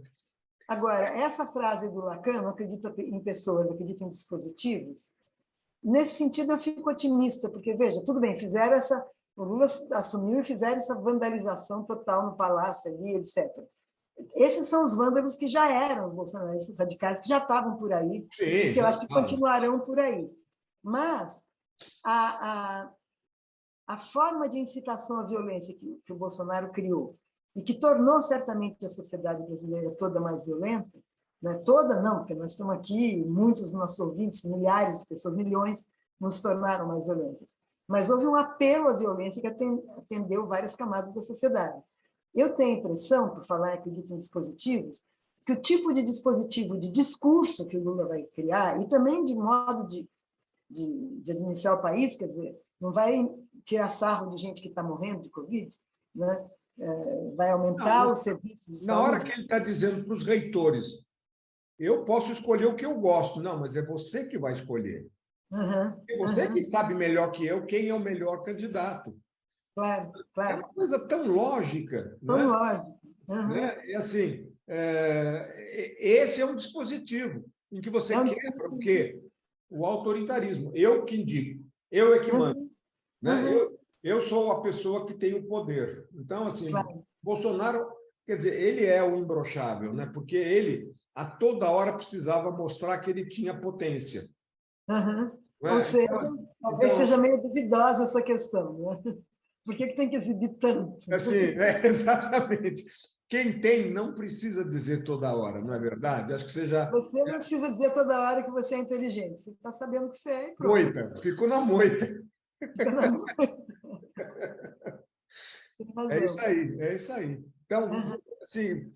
Agora, essa frase do Lacan, não acredita em pessoas, acredita em dispositivos, nesse sentido eu fico otimista, porque, veja, tudo bem, fizeram essa... O Lula assumiu e fizeram essa vandalização total no palácio ali, etc. Esses são os vândalos que já eram os bolsonaristas radicais, que já estavam por aí, e que eu acho que continuarão por aí. Mas a forma de incitação à violência que o Bolsonaro criou, e que tornou certamente a sociedade brasileira toda mais violenta, né? Toda não, porque nós estamos aqui, muitos dos nossos ouvintes, milhares de pessoas, milhões, nos tornaram mais violentas. Mas houve um apelo à violência que atendeu várias camadas da sociedade. Eu tenho a impressão, por falar em acredito em dispositivos, que o tipo de dispositivo de discurso que o Lula vai criar, e também de modo de administrar o país, quer dizer, não vai tirar sarro de gente que está morrendo de Covid, né? Vai aumentar os serviços de saúde. Na hora que ele está dizendo para os reitores, eu posso escolher o que eu gosto. Não, mas é você que vai escolher. É você que sabe melhor que eu quem é o melhor candidato. Claro, claro. É uma coisa tão lógica. Tão lógica. Né? E assim, esse é um dispositivo em que você quebra o quê? O autoritarismo. Eu que indico, eu é que mando. Né? Eu sou a pessoa que tem o poder. Então, assim, Bolsonaro, quer dizer, ele é o imbrochável, né? Porque ele, a toda hora, precisava mostrar que ele tinha potência. Ou seja, talvez seja meio duvidosa essa questão, né? Por que tem que exibir tanto? Assim, exatamente. Quem tem não precisa dizer toda hora, não é verdade? Acho que você já... Você não precisa dizer toda hora que você é inteligente. Você está sabendo que você é. Moita. Ficou na moita. Fica na moita. É isso aí, é isso aí. Então, assim,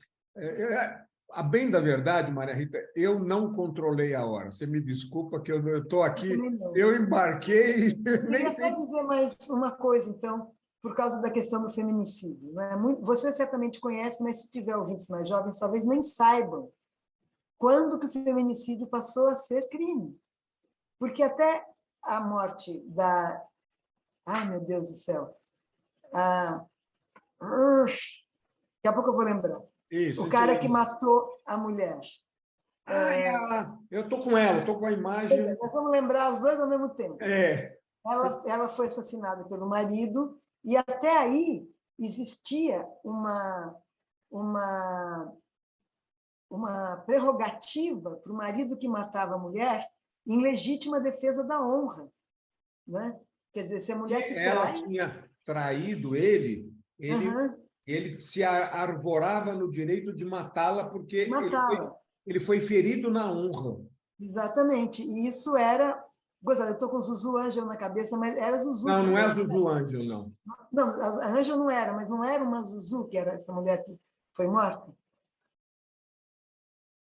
a bem da verdade, Maria Rita, eu não controlei a hora. Você me desculpa que eu estou aqui, eu embarquei e nem sei... Eu queria dizer mais uma coisa, então, por causa da questão do feminicídio. Né? Você certamente conhece, mas se tiver ouvintes mais jovens, talvez nem saibam quando que o feminicídio passou a ser crime. Porque até a morte da... Ai, meu Deus do céu! Daqui a pouco eu vou lembrar. Isso, o cara que matou a mulher. Eu estou com ela, estou com a imagem. Nós vamos lembrar os dois ao mesmo tempo. É. Ela foi assassinada pelo marido, e até aí existia uma prerrogativa para o marido que matava a mulher em legítima defesa da honra. Né? Quer dizer, se a mulher te trai... Ela tinha traído ele, ele se arvorava no direito de matá-la porque ele foi ferido na honra. Exatamente. E isso era... Gozado, eu estou com o Zuzu Ângelo na cabeça, mas era Zuzu. Não é Zuzu Ângelo, não. Não, a Ângelo não era, mas não era uma Zuzu, que era essa mulher que foi morta?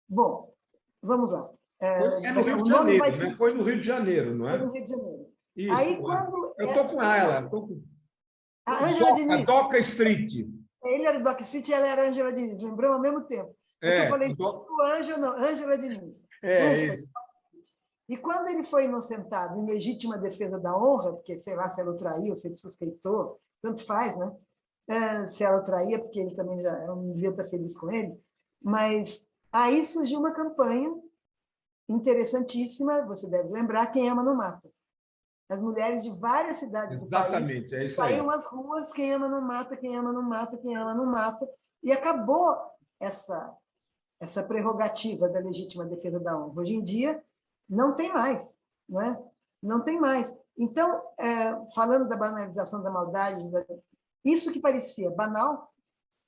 Bom, vamos lá. É no Rio de Janeiro, né? Foi no Rio de Janeiro, não é? Foi no Rio de Janeiro. Isso, aí, quando... Eu estou com ela. A Ângela Diniz. Doca Street. Ele era do Doca Street e ela era a Ângela Diniz. Lembramos ao mesmo tempo. Eu falei, o Ângelo, não, Ângela Diniz. E quando ele foi inocentado em legítima defesa da honra, porque, sei lá, se ela o traiu, se ele suspeitou, tanto faz, né? Se ela o traía, porque ele também já não devia estar feliz com ele. Mas aí surgiu uma campanha interessantíssima, você deve lembrar, Quem Ama Não Mata. As mulheres de várias cidades do país saíram às ruas, quem ama não mata, quem ama não mata, quem ama não mata, e acabou essa prerrogativa da legítima defesa da honra. Hoje em dia, Não tem mais, não é? Não tem mais. Então, falando da banalização da maldade, isso que parecia banal,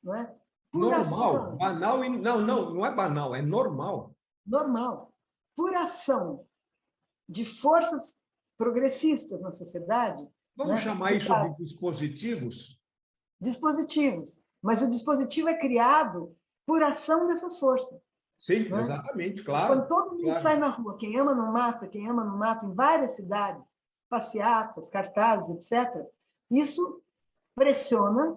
não é? Por Normal, ação, banal, não é banal, é normal. normal, por ação de forças progressistas na sociedade, Vamos né? chamar isso de dispositivos? Dispositivos. Mas o dispositivo é criado por ação dessas forças. Sim, Né? exatamente, claro. Quando todo mundo sai na rua, quem ama não mata, quem ama não mata, em várias cidades, passeatas, cartazes, etc., isso pressiona,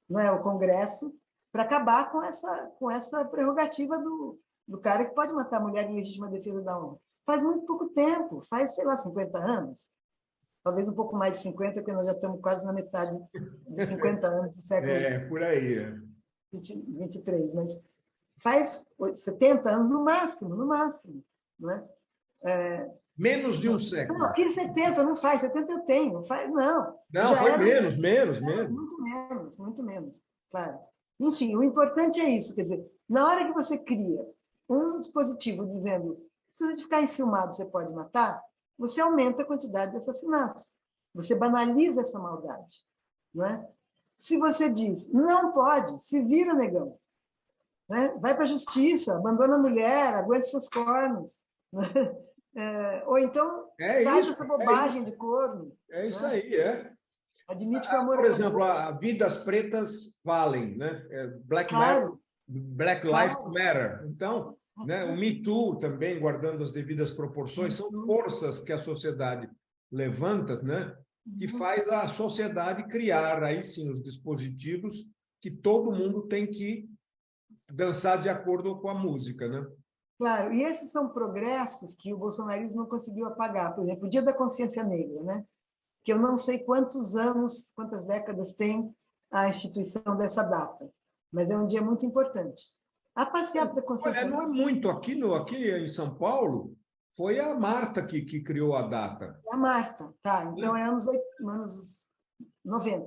né, o Congresso para acabar com essa prerrogativa do cara que pode matar a mulher em legítima defesa da honra. Faz muito pouco tempo, faz, sei lá, 50 anos, talvez um pouco mais de 50, porque nós já estamos quase na metade de 50 anos do século por aí. 23, mas faz 70 anos no máximo, não é? Menos de um século. Não, aquele 70 não faz, 70 eu tenho, não faz, não. Não, já foi era, menos. muito menos, claro. Enfim, o importante é isso, quer dizer, na hora que você cria um dispositivo dizendo se você ficar enciumado, você pode matar, você aumenta a quantidade de assassinatos. Você banaliza essa maldade. Não é? Se você diz, não pode, se vira, negão. Né? Vai para a justiça, abandona a mulher, aguenta seus cornos. Né? Ou então, sai dessa bobagem de corno. É isso né? aí, Admite que o amor Por exemplo, vidas pretas valem, né? Black Lives Matter. Então, né, o Me Too também, guardando as devidas proporções, são forças que a sociedade levanta, né, que faz a sociedade criar, aí sim, os dispositivos que todo mundo tem que dançar de acordo com a música, né? Claro, e esses são progressos que o bolsonarismo não conseguiu apagar. Por exemplo, o Dia da Consciência Negra, né? Que eu não sei quantos anos, quantas décadas tem a instituição dessa data, mas é um dia muito importante. A passeata da Consciência Não é muito. Aqui em São Paulo, foi a Marta que criou a data. A Marta, tá. Então é anos 90.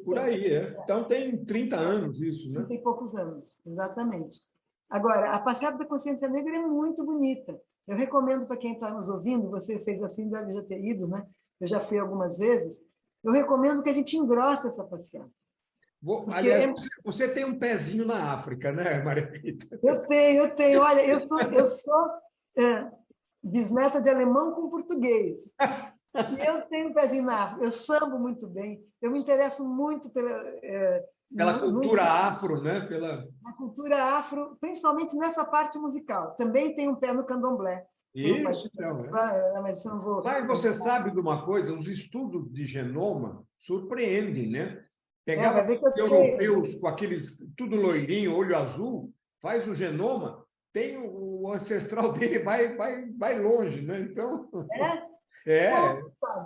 Por aí. Então tem 30 anos isso, né? 30 e poucos anos, exatamente. Agora, a passeata da Consciência Negra é muito bonita. Eu recomendo para quem está nos ouvindo, você fez assim, deve já ter ido, né? Eu já fui algumas vezes. Eu recomendo que a gente engrosse essa passeata. Aliás, você tem um pezinho na África, né, Maria Rita? Eu tenho. Olha, eu sou bisneta de alemão com português. E eu tenho um pezinho na África. Eu sambo muito bem. Eu me interesso muito pela cultura afro, né? A cultura afro, principalmente nessa parte musical. Também tem um pé no candomblé. Isso, então. Mas você sabe de uma coisa? Os estudos de genoma surpreendem, né? Pegava os europeus com aqueles tudo loirinho, olho azul, faz o genoma, tem o ancestral dele vai longe, né? Então,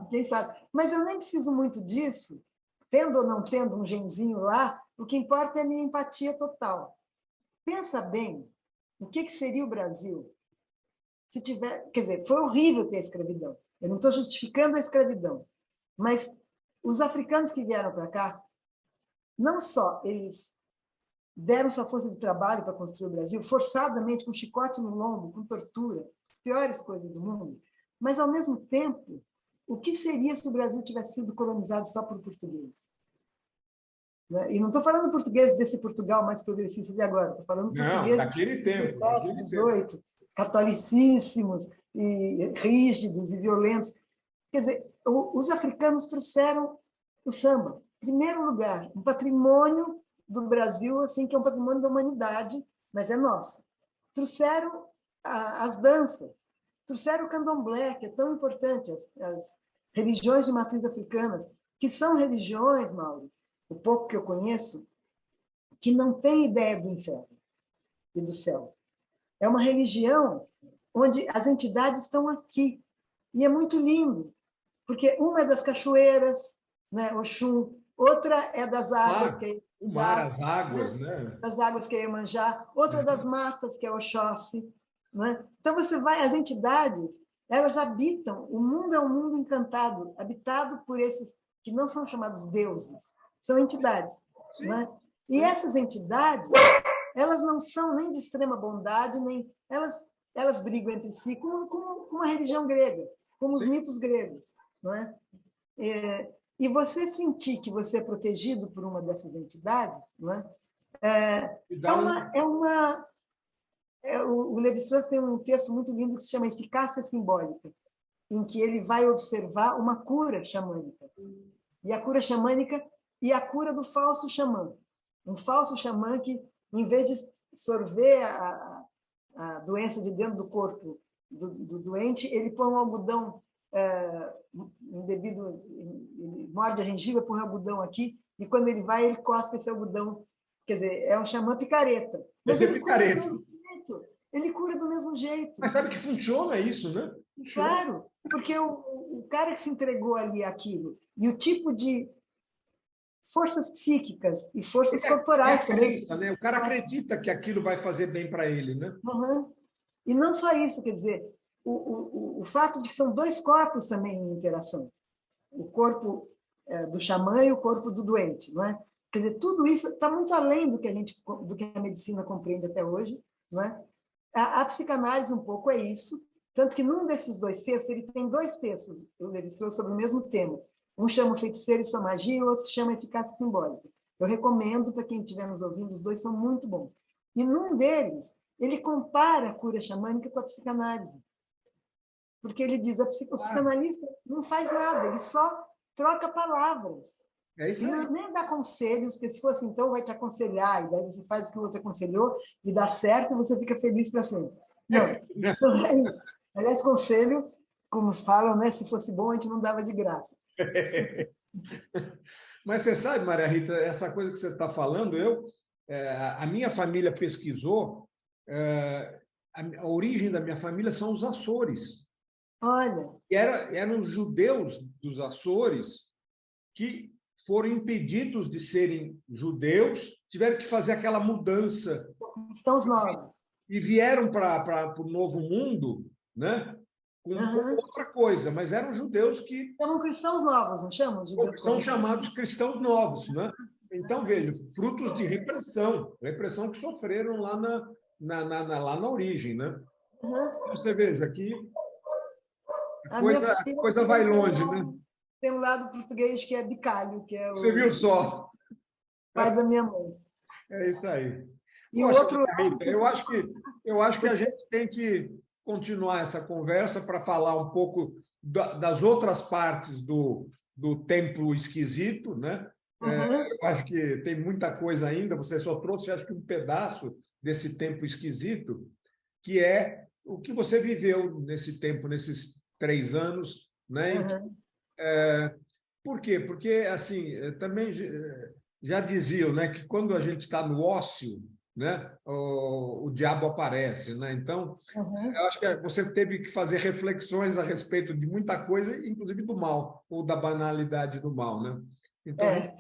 quem sabe? Mas eu nem preciso muito disso, tendo ou não tendo um genzinho lá, o que importa é a minha empatia total. Pensa bem, o que seria o Brasil se tiver... Quer dizer, foi horrível ter a escravidão. Eu não estou justificando a escravidão, mas os africanos que vieram para cá, não só eles deram sua força de trabalho para construir o Brasil, forçadamente, com chicote no lombo, com tortura, as piores coisas do mundo, mas, ao mesmo tempo, o que seria se o Brasil tivesse sido colonizado só por portugueses? E não estou falando português desse Portugal mais progressista de agora, estou falando português daquele tempo, 17, 18, catolicíssimos, e rígidos e violentos. Quer dizer, os africanos trouxeram o samba. Em primeiro lugar, um patrimônio do Brasil, assim, que é um patrimônio da humanidade, mas é nosso. Trouxeram as danças, trouxeram o candomblé, que é tão importante, as religiões de matriz africanas, que são religiões, Mauro, o pouco que eu conheço, que não tem ideia do inferno e do céu. É uma religião onde as entidades estão aqui. E é muito lindo, porque uma é das cachoeiras, né, Oxum, outra é das águas, que é o mar, as águas, né? Das águas, que é Iemanjá, outra das matas, que é Oxóssi. Né? Então, você vai, as entidades, elas habitam, o mundo é um mundo encantado, habitado por esses que não são chamados deuses, são entidades. Né? E essas entidades, elas não são nem de extrema bondade, nem elas elas brigam entre si como a religião grega, como os mitos gregos. Não é? E você sentir que você é protegido por uma dessas entidades, não é? O Levi-Strauss tem um texto muito lindo que se chama Eficácia Simbólica, em que ele vai observar uma cura xamânica. E a cura xamânica e a cura do falso xamã. Um falso xamã que, em vez de sorver a doença de dentro do corpo do doente, ele põe um algodão embebido, ele morde a gengiva, põe um algodão aqui, e quando ele vai, ele cospe esse algodão. Quer dizer, é um xamã picareta. Mas ele picareta. Cura do mesmo jeito. Ele cura do mesmo jeito. Mas sabe que funciona isso, né? Funciona. Claro, porque o cara que se entregou ali àquilo, e o tipo de forças psíquicas e forças corporais também. Né? O cara acredita que aquilo vai fazer bem para ele, né? Uhum. E não só isso, quer dizer, o fato de que são dois corpos também em interação. O corpo do xamã e o corpo do doente, não é? Quer dizer, tudo isso está muito além do que a medicina compreende até hoje, não é? A psicanálise um pouco é isso, tanto que num desses dois textos, ele tem dois textos, o Levi-Strauss, sobre o mesmo tema. Um chama o Feiticeiro e Sua Magia, e o outro chama Eficácia Simbólica. Eu recomendo para quem estiver nos ouvindo, os dois são muito bons. E num deles, ele compara a cura xamânica com a psicanálise. Porque ele diz, o psicanalista não faz nada, ele só troca palavras. É isso aí. Ele nem dá conselhos, porque se fosse então, vai te aconselhar, e daí você faz o que o outro aconselhou, e dá certo, e você fica feliz para sempre. Não, não é isso. Aliás, conselho, como falam, né? Se fosse bom, a gente não dava de graça. Mas você sabe, Maria Rita, essa coisa que você está falando, a minha família pesquisou, a origem da minha família são os Açores. Olha. E eram os judeus dos Açores que foram impedidos de serem judeus, tiveram que fazer aquela mudança. Cristãos novos. E vieram para o Novo Mundo, né? Com outra coisa, mas eram judeus que... Chamam cristãos novos, não chamam? São chamados cristãos novos, né? Então, veja, frutos de repressão que sofreram lá na origem, né? Então, você veja aqui, a coisa vai longe, né? Tem um lado português que é Bicalho, que é o... Você viu só? Pai da minha mãe. É isso aí. E o outro lado... Eu acho que a gente tem que continuar essa conversa para falar um pouco das outras partes do Templo Esquisito, né? Eu acho que tem muita coisa ainda, você só trouxe, acho que um pedaço desse Templo Esquisito, que é o que você viveu nesse tempo, nesses 3 anos, né? Por quê? Porque, assim, também já diziam, né, que quando a gente está no ócio, né, o diabo aparece, né? Então, eu acho que você teve que fazer reflexões a respeito de muita coisa, inclusive do mal, ou da banalidade do mal, né? Então, a gente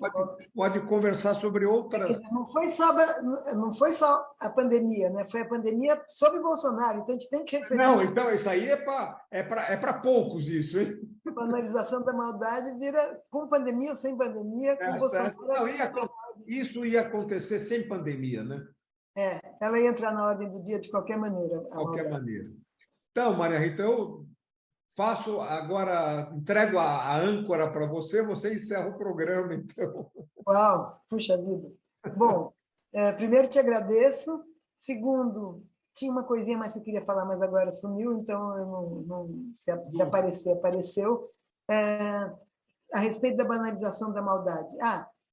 pode conversar sobre outras... Não foi só a pandemia, né? Foi a pandemia sob Bolsonaro, então a gente tem que refletir. Não, então isso aí é para poucos, isso, hein? A banalização da maldade vira com pandemia ou sem pandemia, com Bolsonaro. Não, isso ia acontecer sem pandemia, né? Ela ia entrar na ordem do dia de qualquer maneira. De qualquer maneira. Então, Maria Rita, eu faço agora, entrego a âncora para você encerra o programa, então. Uau, puxa vida. Bom, primeiro te agradeço. Segundo, tinha uma coisinha mais que eu queria falar, mas agora sumiu, então eu se aparecer, apareceu. A respeito da banalização da maldade.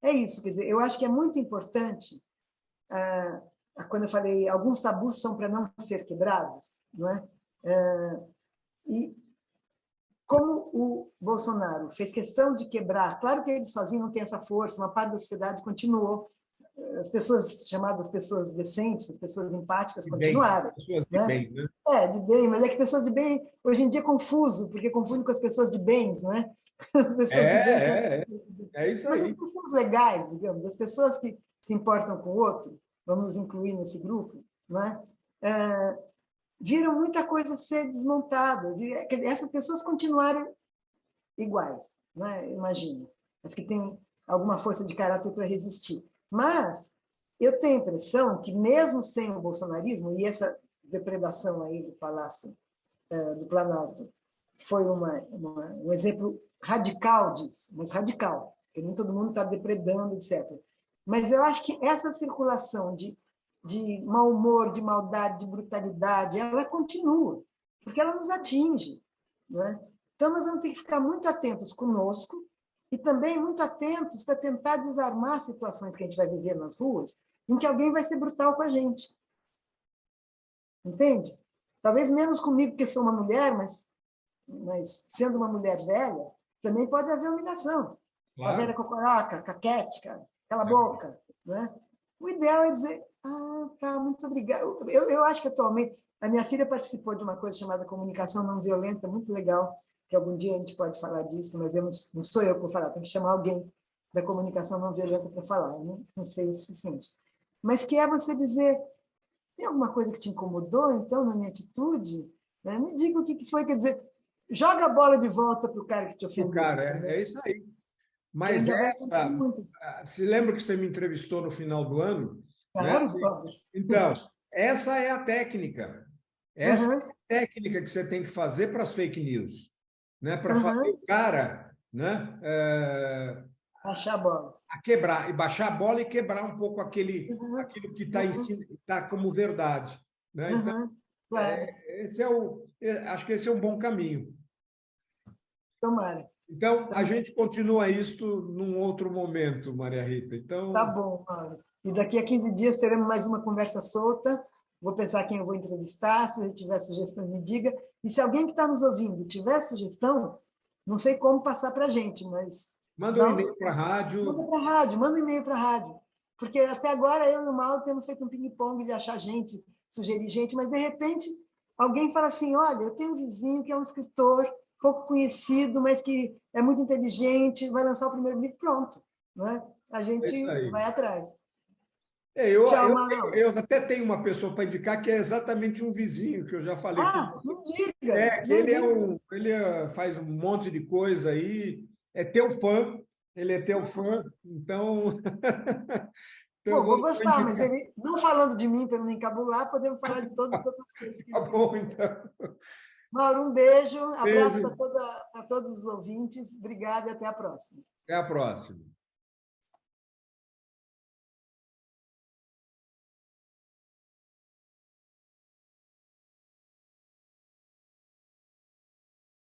É isso, quer dizer, eu acho que é muito importante, quando eu falei, alguns tabus são para não ser quebrados, não é? E como o Bolsonaro fez questão de quebrar, claro que eles sozinhos não têm essa força, uma parte da sociedade continuou, as pessoas chamadas pessoas decentes, as pessoas empáticas continuaram. Pessoas de bem, né? De bem, mas é que pessoas de bem, hoje em dia é confuso, porque confunde com as pessoas de bens, não é? As pessoas de bens é isso aí. Mas as pessoas legais, digamos, as pessoas que se importam com o outro, vamos nos incluir nesse grupo, não é? Viram muita coisa ser desmontada. Essas pessoas continuaram iguais, não é? Imagino. As que têm alguma força de caráter para resistir. Mas eu tenho a impressão que, mesmo sem o bolsonarismo, e depredação aí do Palácio do Planalto foi um exemplo radical disso, mas radical, porque nem todo mundo está depredando, etc. Mas eu acho que essa circulação de mau humor, de maldade, de brutalidade, ela continua, porque ela nos atinge. Não é? Então, nós vamos ter que ficar muito atentos conosco e também muito atentos para tentar desarmar situações que a gente vai viver nas ruas em que alguém vai ser brutal com a gente. Entende? Talvez menos comigo, porque sou uma mulher, mas sendo uma mulher velha, também pode haver humilhação. Claro. A velha cocoraca, caquética, cala a boca. Né? O ideal é dizer, tá, muito obrigada. Eu acho que atualmente, a minha filha participou de uma coisa chamada comunicação não violenta, muito legal, que algum dia a gente pode falar disso, mas não sou eu que vou falar, tem que chamar alguém da comunicação não violenta para falar, não sei o suficiente. Mas que é você dizer, tem alguma coisa que te incomodou, então, na minha atitude? Né? Me diga o que foi, quer dizer, joga a bola de volta para o cara que te ofendeu. Cara, é isso aí. Mas se lembra que você me entrevistou no final do ano? Claro, né? Então, essa é a técnica. Essa é a técnica que você tem que fazer para as fake news. Né? Para fazer o cara... Né? Baixar a bola. Quebrar, e baixar a bola e quebrar um pouco aquilo que está em si, tá como verdade. Né? Então, claro. Acho que esse é um bom caminho. Tomara. Então, a gente continua isto num outro momento, Maria Rita. Então... Tá bom, Mauro. E daqui a 15 dias teremos mais uma conversa solta. Vou pensar quem eu vou entrevistar. Se tiver sugestões, me diga. E se alguém que está nos ouvindo tiver sugestão, não sei como passar para a gente, mas... Manda um e-mail para a rádio. Manda um e-mail para a rádio. Porque até agora eu e o Mauro temos feito um ping-pong de achar gente, sugerir gente, mas de repente alguém fala assim, olha, eu tenho um vizinho que é um escritor pouco conhecido, mas que é muito inteligente, vai lançar o primeiro livro, pronto. Né? A gente vai atrás. Eu até tenho uma pessoa para indicar que é exatamente um vizinho, que eu já falei. Não diga! Ele faz um monte de coisa aí, é teu fã, ele é teu fã, então... Pô, vou gostar, mas ele, não falando de mim para não me encabular, podemos falar de todas as outras coisas. Tá bom, então. Mauro, um beijo, abraço para todos os ouvintes, obrigada e até a próxima. Até a próxima.